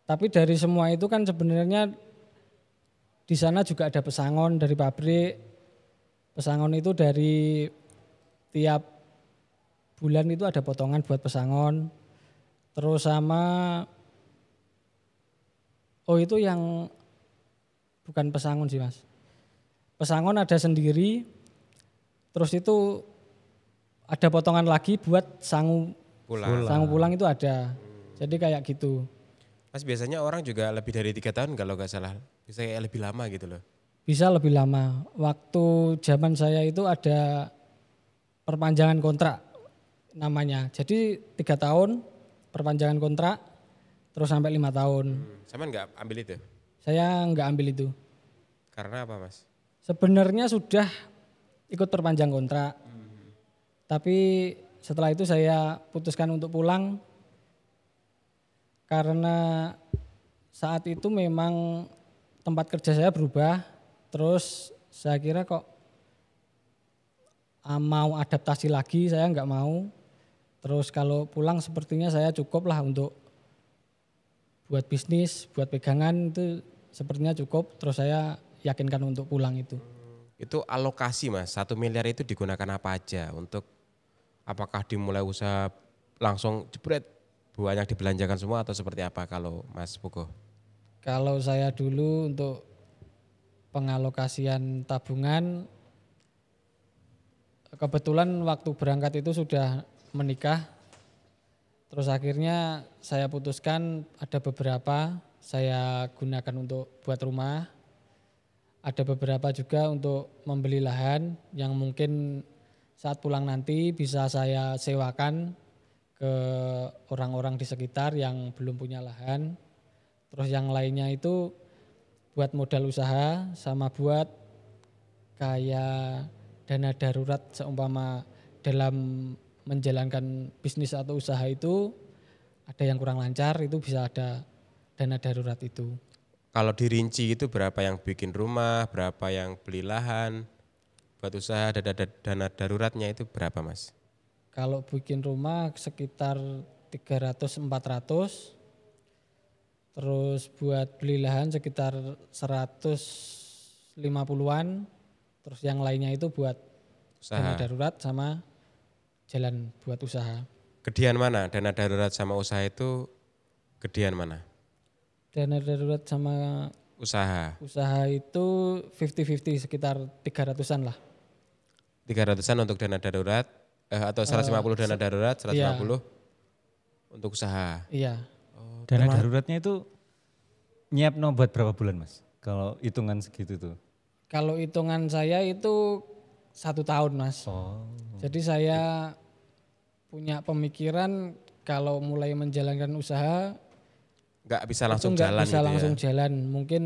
Tapi dari semua itu kan sebenarnya di sana juga ada pesangon dari pabrik. Pesangon itu dari tiap bulan itu ada potongan buat pesangon. Terus sama itu yang bukan pesangon sih Mas. Pesangon ada sendiri. Terus itu ada potongan lagi buat sangu pulang itu ada. Jadi kayak gitu. Mas biasanya orang juga lebih dari 3 tahun kalau nggak salah. Bisa kayak lebih lama gitu loh. Bisa lebih lama. Waktu zaman saya itu ada perpanjangan kontrak namanya. Jadi 3 tahun perpanjangan kontrak terus sampai 5 tahun. Sama nggak ambil itu? Saya nggak ambil itu. Karena apa Mas? Sebenarnya sudah ikut perpanjang kontrak. Tapi setelah itu saya putuskan untuk pulang karena saat itu memang tempat kerja saya berubah. Terus saya kira kok mau adaptasi lagi saya nggak mau. Terus kalau pulang sepertinya saya cukup lah untuk buat bisnis, buat pegangan itu sepertinya cukup. Terus saya yakinkan untuk pulang itu. Itu alokasi Mas, 1 miliar itu digunakan apa aja untuk apakah dimulai usaha langsung jebret banyak dibelanjakan semua atau seperti apa kalau Mas Buko? Kalau saya dulu untuk pengalokasian tabungan kebetulan waktu berangkat itu sudah menikah. Terus akhirnya saya putuskan ada beberapa saya gunakan untuk buat rumah. Ada beberapa juga untuk membeli lahan yang mungkin saat pulang nanti bisa saya sewakan ke orang-orang di sekitar yang belum punya lahan. Terus yang lainnya itu buat modal usaha sama buat kayak dana darurat seumpama dalam menjalankan bisnis atau usaha itu ada yang kurang lancar itu bisa ada dana darurat itu. Kalau dirinci itu berapa yang bikin rumah, berapa yang beli lahan, buat usaha, dana daruratnya itu berapa Mas? Kalau bikin rumah sekitar 300-400, terus buat beli lahan sekitar 150-an, terus yang lainnya itu buat dana Usaha. darurat sama jalan buat usaha. Gedean mana? Dana darurat sama usaha itu gedean mana? Dana darurat sama Usaha. usaha itu 50-50 sekitar 300-an lah. 300-an untuk dana darurat atau 150 dana darurat, 150 iya. untuk usaha. Iya. Dana daruratnya itu nyiap buat berapa bulan Mas? Kalau hitungan segitu tuh. Kalau hitungan saya itu 1 tahun Mas. Oh. Jadi saya punya pemikiran kalau mulai menjalankan usaha Nggak bisa itu langsung nggak jalan bisa gitu langsung ya. jalan. Mungkin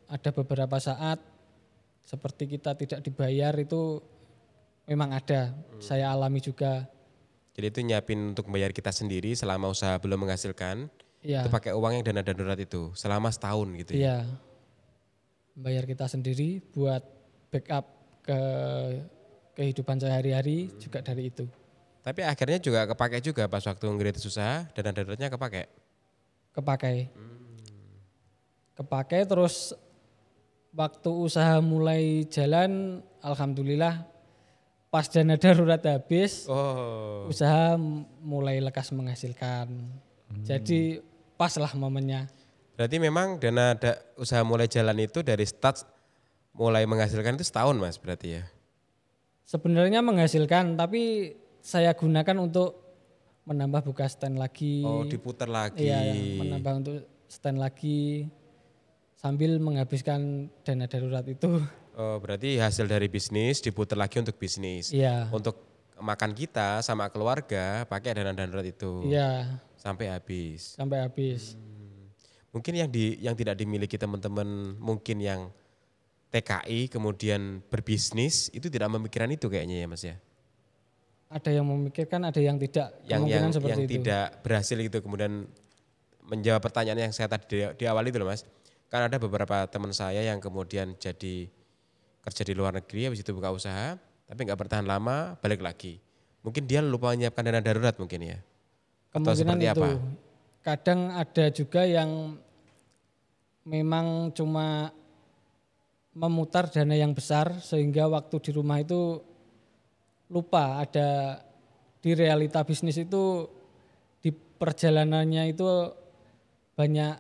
ada beberapa saat seperti kita tidak dibayar itu memang ada. Saya alami juga. Jadi itu nyiapin untuk membayar kita sendiri selama usaha belum menghasilkan. Iya. Itu pakai uang yang dana darurat itu selama setahun gitu ya. Iya. Bayar kita sendiri buat backup ke kehidupan sehari-hari juga dari itu. Tapi akhirnya juga kepake juga pas waktu ngerintis usaha, dana daruratnya kepake. Kepake terus waktu usaha mulai jalan alhamdulillah pas dana darurat habis Oh. usaha mulai lekas menghasilkan. Jadi pas lah momennya. Berarti memang usaha mulai jalan itu dari start mulai menghasilkan itu setahun Mas berarti ya. Sebenarnya menghasilkan tapi saya gunakan untuk menambah buka stand lagi. Oh, diputar lagi. Iya, menambah untuk stand lagi sambil menghabiskan dana darurat itu. Oh, berarti hasil dari bisnis diputar lagi untuk bisnis. Iya. Untuk makan kita sama keluarga pakai dana darurat itu. Iya, Sampai habis. sampai habis. Mungkin yang tidak dimiliki teman-teman mungkin yang TKI kemudian berbisnis itu tidak memikirkan itu kayaknya ya Mas ya. Ada yang memikirkan, ada yang tidak. Kemungkinan seperti Yang itu. tidak berhasil gitu kemudian menjawab pertanyaan yang saya tadi di awal itu loh Mas. Kan ada beberapa teman saya yang kemudian jadi kerja di luar negeri habis itu buka usaha tapi nggak bertahan lama balik lagi. Mungkin dia lupa menyiapkan dana darurat mungkin ya. Atau Kemungkinan seperti itu. apa? Kadang ada juga yang memang cuma memutar dana yang besar sehingga waktu di rumah itu lupa ada di realita bisnis itu di perjalanannya itu banyak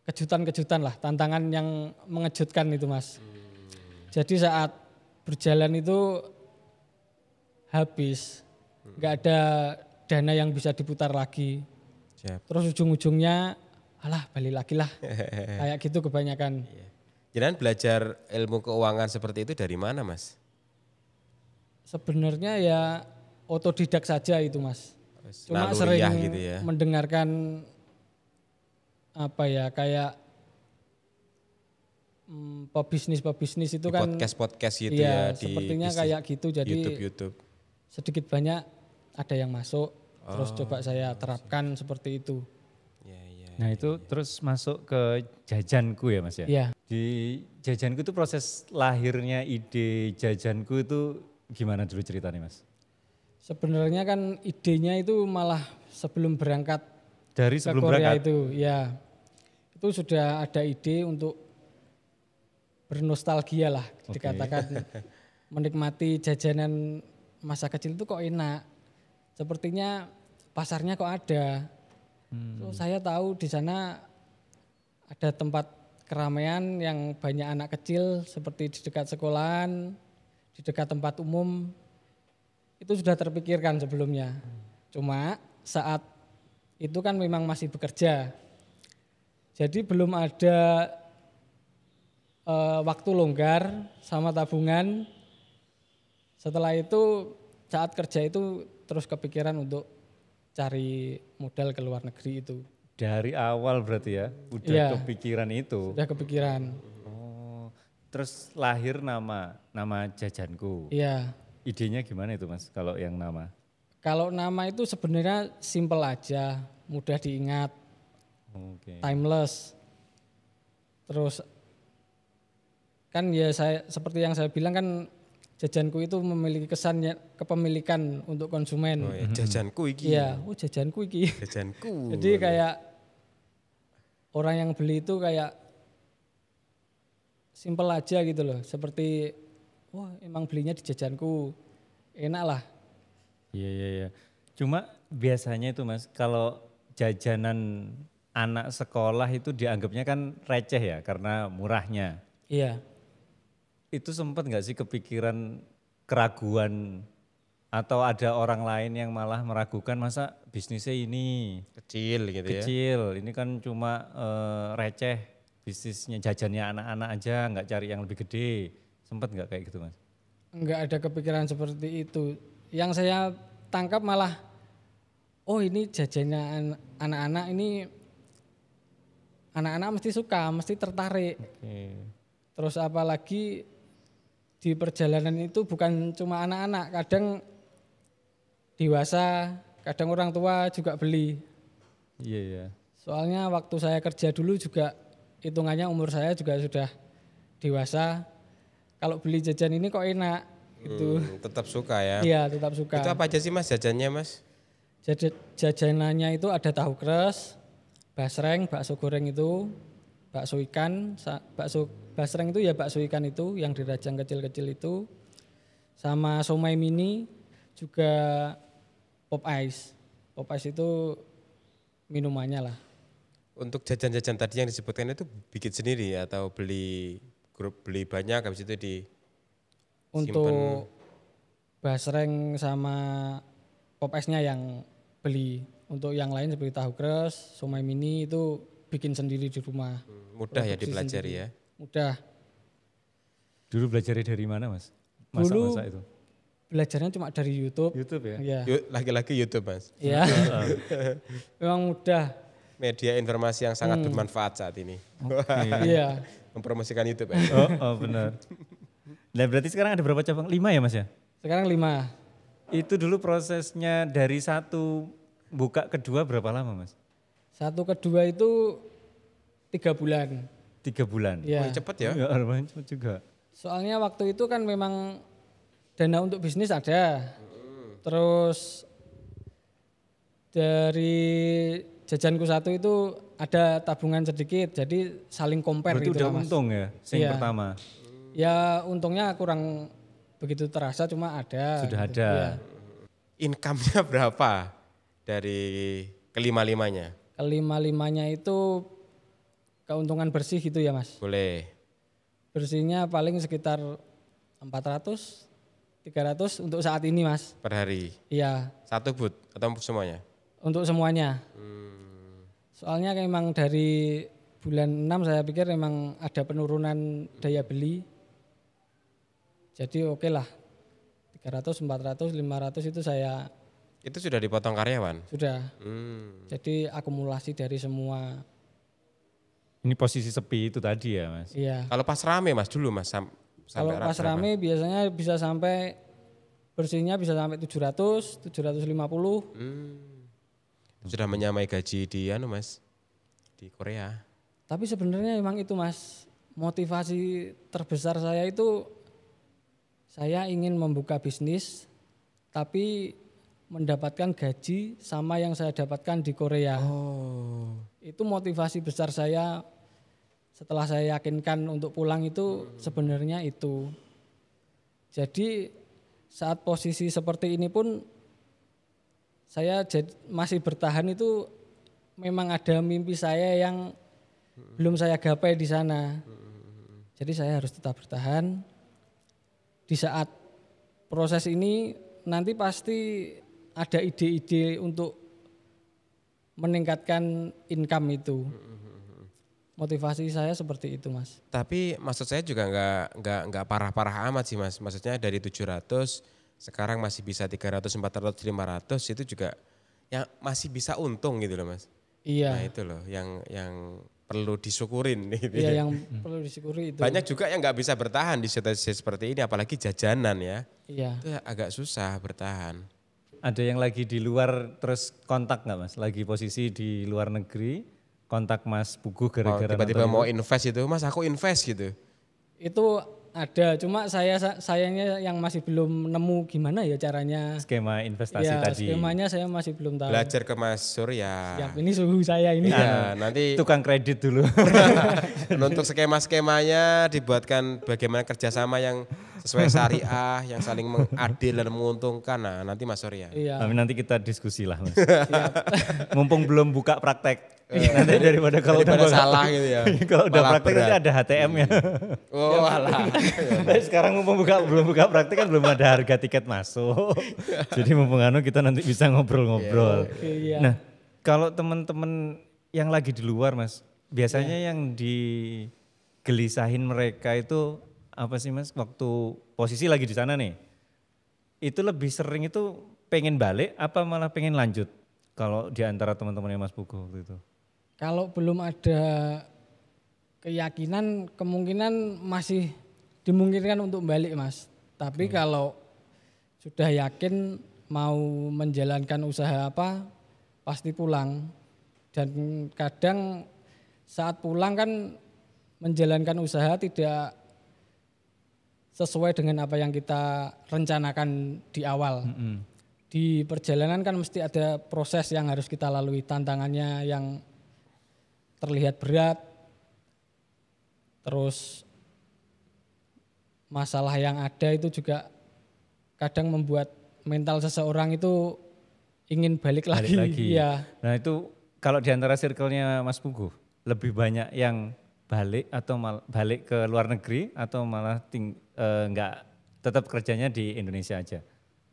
kejutan-kejutan lah, tantangan yang mengejutkan itu Mas. Jadi saat berjalan itu habis, nggak ada dana yang bisa diputar lagi. Siap. Terus ujung-ujungnya, alah balik lagi lah, kayak gitu kebanyakan. Jangan belajar ilmu keuangan seperti itu dari mana Mas? Sebenarnya ya otodidak saja itu Mas. Cuma sering Naluriah gitu ya. mendengarkan apa ya kayak pebisnis itu Di kan podcast gitu iya, ya. Di sepertinya bisnis- kayak gitu jadi YouTube. sedikit banyak ada yang masuk terus coba saya terapkan seperti itu. Ya. Nah itu terus masuk ke jajanku ya Mas ya? Iya. Di jajanku itu proses lahirnya ide jajanku itu gimana dulu ceritanya Mas? Sebenarnya kan idenya itu malah sebelum berangkat Dari ke sebelum Korea berangkat? itu, ya itu sudah ada ide untuk bernostalgia lah, dikatakan menikmati jajanan masa kecil itu kok enak. Sepertinya pasarnya kok ada. So, saya tahu di sana ada tempat keramaian yang banyak anak kecil seperti di dekat sekolahan, di dekat tempat umum itu sudah terpikirkan sebelumnya. Cuma saat itu kan memang masih bekerja. Jadi belum ada waktu longgar sama tabungan. Setelah itu saat kerja itu terus kepikiran untuk cari modal ke luar negeri itu. Dari awal berarti ya udah Iya. kepikiran itu. Sudah kepikiran. Oh, terus lahir nama Jajanku. Iya. Idenya gimana itu Mas kalau yang nama? Kalau nama itu sebenarnya simple aja, mudah diingat, Oke. timeless. Terus kan ya saya seperti yang saya bilang kan Jajanku itu memiliki kesannya kepemilikan untuk konsumen. Oh ya, jajanku iki. Iya, jajanku iki. Jajanku. Jadi kayak orang yang beli itu kayak simple aja gitu loh. Seperti wah emang belinya di Jajanku. Enak lah. Iya. Cuma biasanya itu Mas kalau jajanan anak sekolah itu dianggapnya kan receh ya karena murahnya. Iya. Itu sempat nggak sih kepikiran keraguan atau ada orang lain yang malah meragukan masa bisnisnya ini Kecil gitu ya. kecil, ini kan cuma receh bisnisnya jajannya anak-anak aja nggak cari yang lebih gede, sempat nggak kayak gitu Mas? Enggak ada kepikiran seperti itu. Yang saya tangkap malah, oh ini jajannya anak-anak ini, anak-anak mesti suka, mesti tertarik. Oke. Terus apalagi di perjalanan itu bukan cuma anak-anak, kadang dewasa, kadang orang tua juga beli. Iya. Soalnya waktu saya kerja dulu juga hitungannya umur saya juga sudah dewasa. Kalau beli jajan ini kok enak gitu. Tetap suka ya. Iya, tetap suka. Itu apa aja sih Mas jajannya Mas? Jajanannya itu ada tahu kres, basreng, bakso goreng itu, bakso ikan, bakso basreng itu ya bakso ikan itu yang dirajang kecil-kecil itu, sama somai mini, juga pop ice. Pop ice itu minumannya lah. Untuk jajan-jajan tadi yang disebutkan itu bikin sendiri atau beli banyak habis itu di Untuk basreng sama pop ice-nya yang beli. Untuk yang lain seperti tahu kres, somai mini itu bikin sendiri di rumah. mudah ya Produksi dipelajari sendiri. ya. Mudah. Dulu belajarnya dari mana Mas? Dulu Masak-masak itu? belajarnya cuma dari YouTube. YouTube ya? Iya. Lagi-lagi YouTube Mas. Iya. Memang mudah. Media informasi yang sangat bermanfaat saat ini. Iya. Mempromosikan YouTube ya. Oh benar. Nah berarti sekarang ada berapa cabang? 5 ya Mas ya? Sekarang 5. Itu dulu prosesnya dari satu buka kedua berapa lama Mas? Satu kedua itu 3 bulan. 3 bulan? Iya. Cepet ya. Ya lumayan cepet juga. Soalnya waktu itu kan memang dana untuk bisnis ada. Terus dari jajanku satu itu ada tabungan sedikit. Jadi saling compare Berarti gitu udah lah, Mas. untung ya, yang Iya. pertama. Ya untungnya kurang begitu terasa cuma ada. Sudah gitu. ada. Iya. Income-nya berapa dari kelima-limanya? Kelima-limanya itu keuntungan bersih gitu ya Mas. Boleh. Bersihnya paling sekitar 400, 300 untuk saat ini Mas. Per hari. Iya, Satu but atau semuanya? untuk semuanya. Soalnya memang dari bulan 6 saya pikir memang ada penurunan daya beli. Jadi oke lah, 300, 400, 500 itu saya Itu sudah dipotong karyawan? sudah. Hmm. Jadi akumulasi dari semua. Ini posisi sepi itu tadi ya Mas? Iya. Kalau pas rame Mas dulu Mas Kalau sampai pas berapa? rame biasanya bisa sampai bersihnya bisa sampai 700, 750. Sudah menyamai gaji di Mas di Korea. Tapi sebenarnya memang itu Mas, motivasi terbesar saya itu saya ingin membuka bisnis tapi mendapatkan gaji sama yang saya dapatkan di Korea. Oh. Itu motivasi besar saya setelah saya yakinkan untuk pulang itu sebenarnya itu. Jadi saat posisi seperti ini pun saya masih bertahan itu memang ada mimpi saya yang belum saya gapai di sana. Jadi saya harus tetap bertahan. Di saat proses ini nanti pasti ada ide-ide untuk meningkatkan income itu. Motivasi saya seperti itu, Mas. Tapi maksud saya juga nggak parah-parah amat sih Mas. Maksudnya dari 700 sekarang masih bisa 300, 400, 500 itu juga yang masih bisa untung gitu loh Mas. Iya. Nah itu loh yang perlu disyukurin gitu. Iya, yang perlu disyukuri itu. Banyak juga yang nggak bisa bertahan di situasi seperti ini, apalagi jajanan ya. Iya. Itu agak susah bertahan. Ada yang lagi di luar terus kontak nggak Mas? Lagi posisi di luar negeri, kontak Mas Puguh gara-gara Tiba-tiba nonton mau itu? invest itu, Mas aku invest gitu. Itu ada, cuma sayangnya yang masih belum nemu gimana ya caranya. Skema investasi Ya, tadi. skemanya saya masih belum tahu. Belajar ke Mas Surya. Siap, ini suhu saya ini. Iya, nanti Tukang kredit dulu. untuk skema-skemanya dibuatkan bagaimana kerjasama yang sesuai syariah, yang saling adil dan menguntungkan. Nah, nanti Mas Surya. Iya. Tapi nanti kita diskusi lah Mas. Mumpung belum buka praktek. Nanti daripada kalau Daripada udah salah gitu ya. Kalau udah Malah praktek nanti berat. ada HTM ya. Oh alah. Tapi sekarang mumpung belum buka praktek kan belum ada harga tiket masuk. Jadi mumpung kita nanti bisa ngobrol-ngobrol. Iya. Nah, kalau teman-teman yang lagi di luar Mas, biasanya yang digelisahin mereka itu apa sih Mas? Waktu posisi lagi di sana nih, itu lebih sering itu pengen balik apa malah pengen lanjut? Kalau di antara teman-temannya Mas Puguh waktu itu. Kalau belum ada keyakinan, kemungkinan masih dimungkinkan untuk balik, Mas. Tapi kalau sudah yakin mau menjalankan usaha apa, pasti pulang. Dan kadang saat pulang kan menjalankan usaha tidak sesuai dengan apa yang kita rencanakan di awal. Di perjalanan kan mesti ada proses yang harus kita lalui, tantangannya yang terlihat berat, terus masalah yang ada itu juga kadang membuat mental seseorang itu ingin balik lagi. Ya. Nah itu kalau di antara circle-nya Mas Puguh, lebih banyak yang balik atau balik ke luar negeri atau malah enggak tetap kerjanya di Indonesia aja?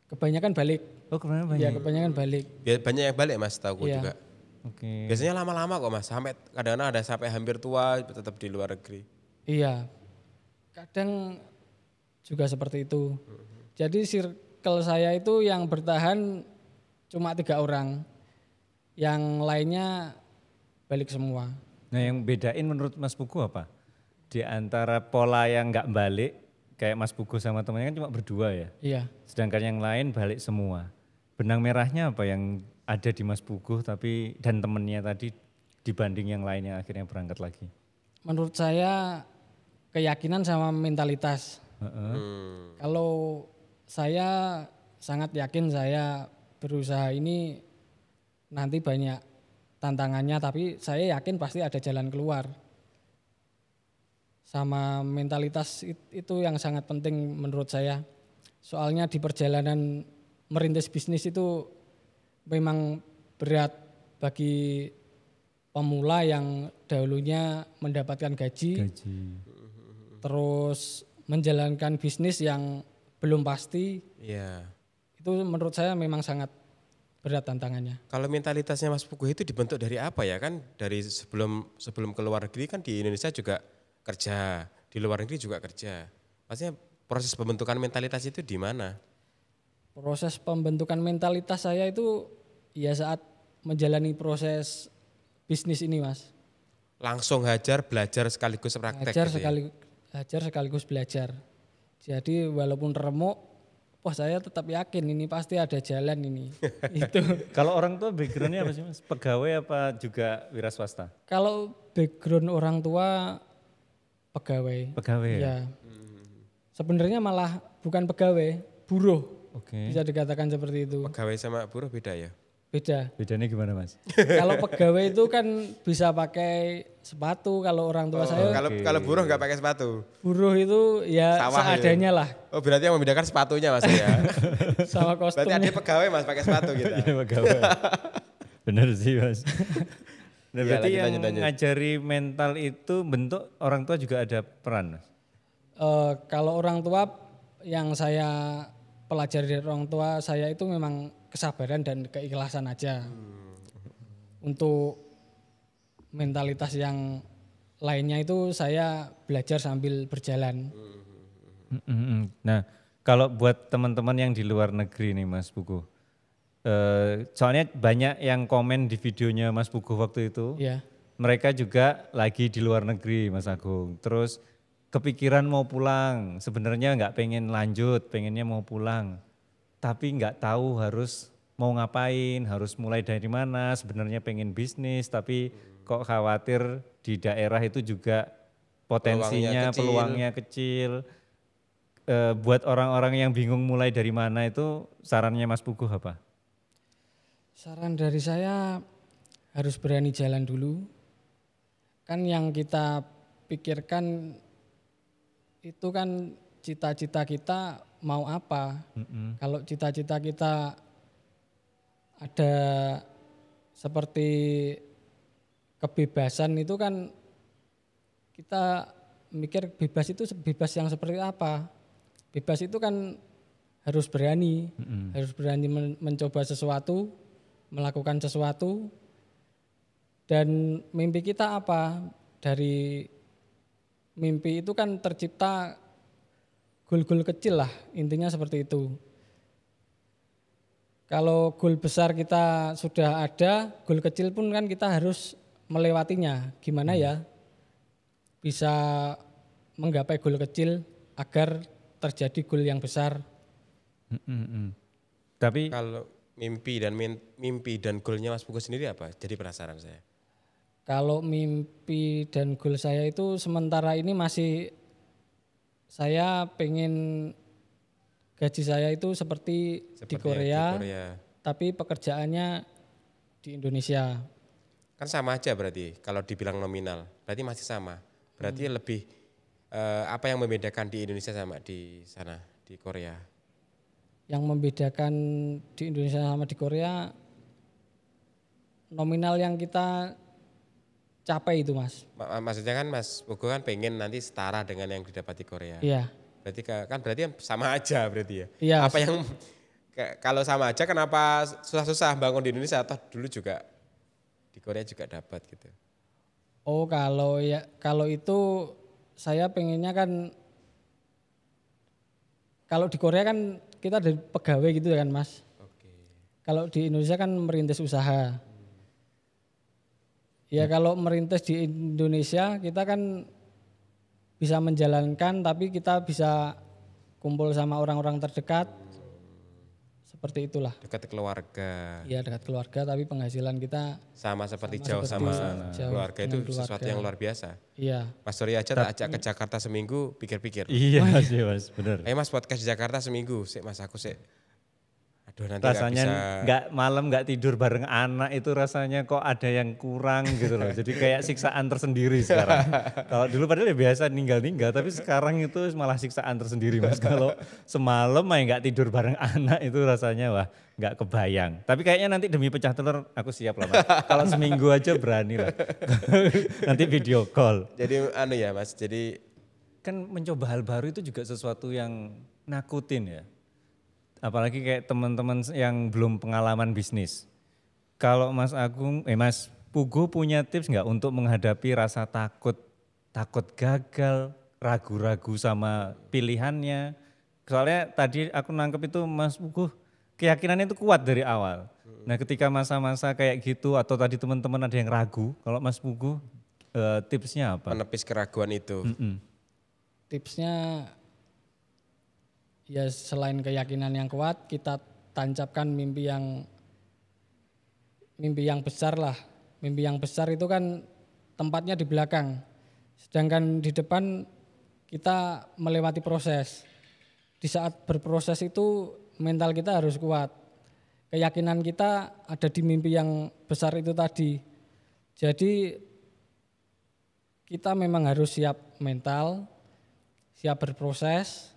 Kebanyakan balik. Oh kebanyakan banyak? Ya kebanyakan balik. Banyak yang balik Mas, tahu Iya. juga. Oke. Biasanya lama-lama kok Mas, sampai kadang-kadang ada sampai hampir tua tetap di luar negeri. Iya, kadang juga seperti itu. Jadi circle saya itu yang bertahan cuma 3 orang, yang lainnya balik semua. Nah yang bedain menurut Mas Puguh apa? Di antara pola yang nggak balik, kayak Mas Puguh sama temannya kan cuma berdua ya. Iya, Sedangkan yang lain balik semua. Benang merahnya apa yang ada di Mas Puguh tapi dan temennya tadi dibanding yang lain yang akhirnya berangkat lagi? menurut saya keyakinan sama mentalitas. Kalau saya sangat yakin saya berusaha ini nanti banyak tantangannya, tapi saya yakin pasti ada jalan keluar. Sama mentalitas itu yang sangat penting menurut saya. Soalnya di perjalanan merintis bisnis itu memang berat bagi pemula yang dahulunya mendapatkan gaji. Terus menjalankan bisnis yang belum pasti. Iya. Itu menurut saya memang sangat berat tantangannya. Kalau mentalitasnya Mas Puguh itu dibentuk dari apa ya? Kan dari sebelum ke luar negeri kan di Indonesia juga kerja, di luar negeri juga kerja. Maksudnya proses pembentukan mentalitas itu di mana? Proses pembentukan mentalitas saya itu ya saat menjalani proses bisnis ini, Mas. Langsung hajar, belajar sekaligus praktek gitu ya? Hajar sekaligus belajar. Jadi walaupun remuk, wah saya tetap yakin ini pasti ada jalan ini. Itu. Kalau orang tua backgroundnya apa sih Mas? Pegawai apa juga wira swasta? Kalau background orang tua pegawai. Pegawai ya? Ya. Sebenarnya malah bukan pegawai, buruh. Oke. Bisa dikatakan seperti itu. Pegawai sama buruh beda ya? Beda. Bedanya gimana Mas? Kalau pegawai itu kan bisa pakai sepatu, kalau orang tua saya Kalau buruh nggak pakai sepatu? buruh itu ya Sawah seadanya lah Oh berarti yang membedakan sepatunya Mas ya? sama Berarti kostumnya. ada pegawai Mas pakai sepatu gitu. Iya pegawai. Bener sih Mas. Nah, Iya, berarti lanjut, yang lanjut. ngajari mental itu bentuk orang tua juga ada peran Mas? Kalau orang tua yang saya pelajari dari orang tua saya itu memang kesabaran dan keikhlasan aja. Untuk mentalitas yang lainnya itu saya belajar sambil berjalan. Nah, kalau buat teman-teman yang di luar negeri nih Mas Pugu, soalnya banyak yang komen di videonya Mas Pugu waktu itu, Ya, mereka juga lagi di luar negeri Mas Agung, terus kepikiran mau pulang, sebenarnya nggak pengen lanjut, pengennya mau pulang, tapi nggak tahu harus mau ngapain, harus mulai dari mana, sebenarnya pengen bisnis, tapi kok khawatir di daerah itu juga potensinya, peluangnya kecil. Buat orang-orang yang bingung mulai dari mana itu sarannya Mas Puguh apa? saran dari saya harus berani jalan dulu. Kan yang kita pikirkan itu kan cita-cita kita mau apa. Kalau cita-cita kita ada seperti kebebasan itu kan kita mikir bebas itu bebas yang seperti apa. Bebas itu kan harus berani, mencoba sesuatu, melakukan sesuatu, dan mimpi kita apa? Dari mimpi itu kan tercipta goal-goal kecil lah, intinya seperti itu. Kalau goal besar kita sudah ada, goal kecil pun kan kita harus melewatinya. Gimana ya bisa menggapai goal kecil agar terjadi goal yang besar. Tapi kalau mimpi dan goalnya Mas Pugu sendiri apa? Jadi penasaran saya. Kalau mimpi dan goal saya itu sementara ini masih saya pengen gaji saya itu seperti di Korea, tapi pekerjaannya di Indonesia. Kan sama aja berarti kalau dibilang nominal, berarti masih sama. Berarti lebih apa yang membedakan di Indonesia sama di sana, di Korea? Yang membedakan di Indonesia sama di Korea, nominal yang kita capai itu Mas. Maksudnya kan Mas Pugu kan pengen nanti setara dengan yang didapat di Korea. Iya. Berarti kan berarti sama aja berarti ya. Iya. Apa yang kalau sama aja kenapa susah-susah bangun di Indonesia atau dulu juga di Korea juga dapat gitu. Oh, kalau itu saya pengennya kan kalau di Korea kan kita ada pegawai gitu kan Mas. Oke. Kalau di Indonesia kan merintis usaha. Ya kalau merintis di Indonesia kita kan bisa menjalankan tapi kita bisa kumpul sama orang-orang terdekat. Seperti itulah. Dekat keluarga. Iya dekat keluarga tapi penghasilan kita sama seperti jauh sama keluarga itu sesuatu yang luar biasa. Iya. Mas Surya aja tak ajak ke Jakarta seminggu pikir-pikir. Iya sih Mas, bener. Mas podcast di Jakarta seminggu, Mas aku aduh nanti rasanya nggak malam nggak tidur bareng anak itu rasanya kok ada yang kurang gitu loh. Jadi kayak siksaan tersendiri sekarang. Kalau dulu padahal ya biasa ninggal-ninggal, tapi sekarang itu malah siksaan tersendiri Mas. Kalau semalam main nggak tidur bareng anak itu rasanya wah nggak kebayang. Tapi kayaknya nanti demi pecah telur aku siap lah Mas. Kalau seminggu aja berani lah. Nanti video call. Jadi ya Mas, jadi kan mencoba hal baru itu juga sesuatu yang nakutin ya. Apalagi kayak teman-teman yang belum pengalaman bisnis. Kalau Mas Pugu punya tips nggak untuk menghadapi rasa takut gagal, ragu-ragu sama pilihannya? Soalnya tadi aku nangkep itu Mas Pugu keyakinannya itu kuat dari awal. Nah ketika masa-masa kayak gitu atau tadi teman-teman ada yang ragu, kalau Mas Pugu tipsnya apa? Menepis keraguan itu. Tipsnya ya selain keyakinan yang kuat, kita tancapkan mimpi yang besar lah. Mimpi yang besar itu kan tempatnya di belakang. Sedangkan di depan kita melewati proses. Di saat berproses itu mental kita harus kuat. Keyakinan kita ada di mimpi yang besar itu tadi. Jadi kita memang harus siap mental, siap berproses,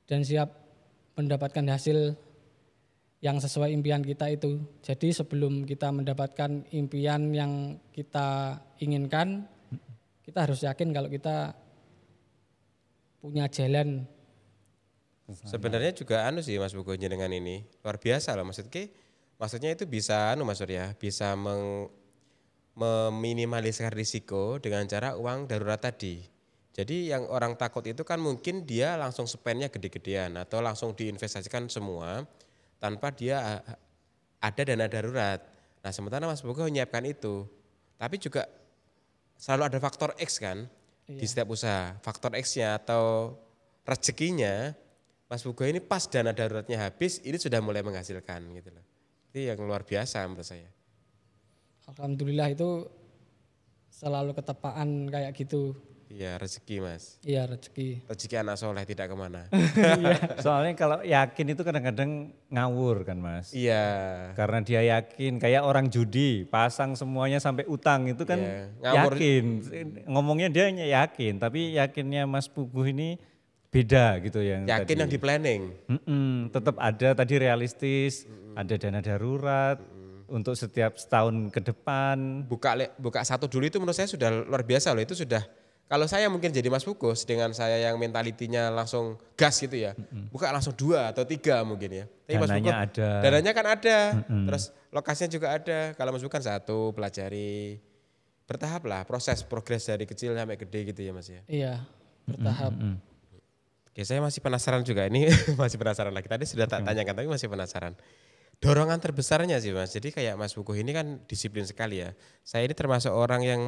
dan siap mendapatkan hasil yang sesuai impian kita itu. Jadi sebelum kita mendapatkan impian yang kita inginkan, kita harus yakin kalau kita punya jalan Sebenarnya juga anu sih Mas Bugo dengan ini luar biasa loh maksudnya itu bisa anu Mas Surya bisa meminimalisir risiko dengan cara uang darurat tadi. Jadi yang orang takut itu kan mungkin dia langsung spendnya gede-gedean atau langsung diinvestasikan semua tanpa dia ada dana darurat. Nah sementara Mas Bugo menyiapkan itu. Tapi juga selalu ada faktor X kan di setiap usaha. Faktor X-nya atau rezekinya Mas Bugo ini pas dana daruratnya habis ini sudah mulai menghasilkan gitu loh. Itu yang luar biasa menurut saya. Alhamdulillah itu selalu ketepaan kayak gitu. Iya rezeki Mas. Iya rezeki. Rezeki anak soleh tidak kemana. Soalnya kalau yakin itu kadang-kadang ngawur kan Mas. Iya. Karena dia yakin kayak orang judi pasang semuanya sampai utang itu kan Iya, ngawur. yakin. Ngomongnya dia hanya yakin tapi yakinnya Mas Puguh ini beda gitu yang Yakin tadi. yang di planning. Tetap ada tadi realistis, ada dana darurat untuk setiap setahun ke depan. Buka satu dulu itu menurut saya sudah luar biasa loh. Itu sudah kalau saya mungkin jadi Mas Pugus dengan saya yang mentalitinya langsung gas gitu ya. Buka langsung 2 atau 3 mungkin ya. Tapi Mas Dananya Pugus, ada. dananya kan ada. Terus lokasinya juga ada. Kalau Mas Pugus kan satu pelajari bertahap lah progres dari kecil sampai gede gitu ya Mas ya. Iya bertahap. Oke, saya masih penasaran juga ini masih penasaran lagi. Tadi sudah tak tanyakan tapi masih penasaran. Dorongan terbesarnya sih Mas. Jadi kayak Mas Puguh ini kan disiplin sekali ya. Saya ini termasuk orang yang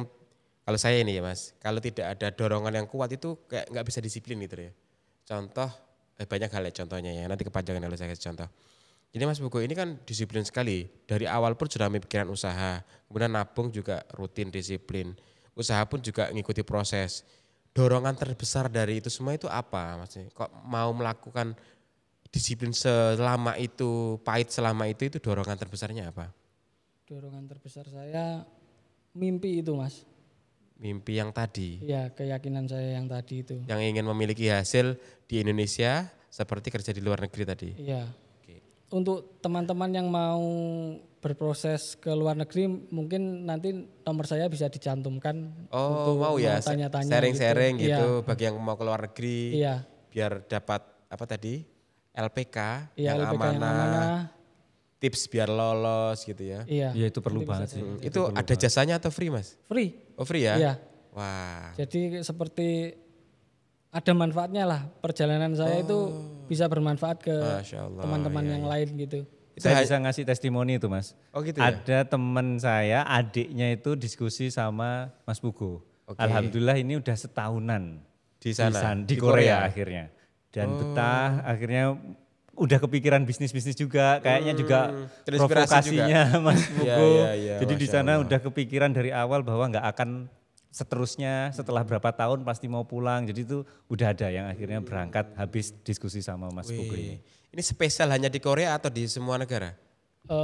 kalau saya ini ya Mas, kalau tidak ada dorongan yang kuat itu kayak nggak bisa disiplin gitu ya. Contoh, banyak hal ya contohnya ya, nanti kepanjangan kalau saya kasih contoh. Jadi Mas Bugo ini kan disiplin sekali, dari awal pun sudah memikirkan usaha, kemudian nabung juga rutin disiplin, usaha pun juga ngikuti proses. Dorongan terbesar dari itu semua itu apa Mas? Kok mau melakukan disiplin selama itu, pahit selama itu dorongan terbesarnya apa? Dorongan terbesar saya mimpi itu Mas. Mimpi yang tadi. Iya keyakinan saya yang tadi itu. Yang ingin memiliki hasil di Indonesia seperti kerja di luar negeri tadi. Iya. Oke. Untuk teman-teman yang mau berproses ke luar negeri mungkin nanti nomor saya bisa dicantumkan. Oh mau ya tanya-tanya sharing-sharing gitu. gitu Iya. bagi yang mau ke luar negeri. Iya. Biar dapat apa tadi LPK Iya, yang LPK yang amanah. Tips biar lolos gitu ya. Iya. Ya itu perlu banget sih. Itu ada jasanya atau free Mas? Free. Oh free ya? Iya. Wah. Jadi seperti ada manfaatnya lah perjalanan saya itu bisa bermanfaat ke Masya Allah, teman-teman yang lain gitu. Saya bisa ngasih testimoni itu Mas. Oh gitu ya? Ada teman saya, adiknya itu diskusi sama Mas Pugo. Oke. Alhamdulillah ini udah setahunan Di sana? di Korea akhirnya. Dan betah akhirnya udah kepikiran bisnis-bisnis juga, kayaknya juga terinspirasi provokasinya Mas Pugo. Iya, Jadi di Masya sana Allah. udah kepikiran dari awal bahwa nggak akan seterusnya setelah berapa tahun pasti mau pulang. Jadi itu udah ada yang akhirnya berangkat habis diskusi sama Mas Pugo ini. Ini spesial hanya di Korea atau di semua negara?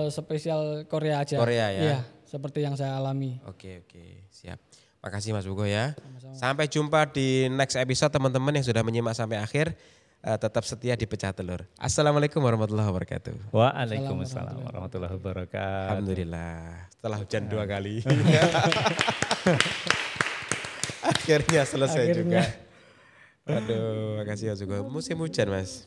Spesial Korea aja. Korea ya? Iya, seperti yang saya alami. Oke, siap. Makasih Mas Bugo ya. Sampai jumpa di next episode teman-teman yang sudah menyimak sampai akhir. Tetap setia di Pecah Telur. Assalamualaikum warahmatullahi wabarakatuh. Waalaikumsalam warahmatullahi wabarakatuh. Alhamdulillah. Setelah hujan 2 kali. Akhirnya selesai juga. Aduh, makasih Mas Bugo. Musim hujan Mas.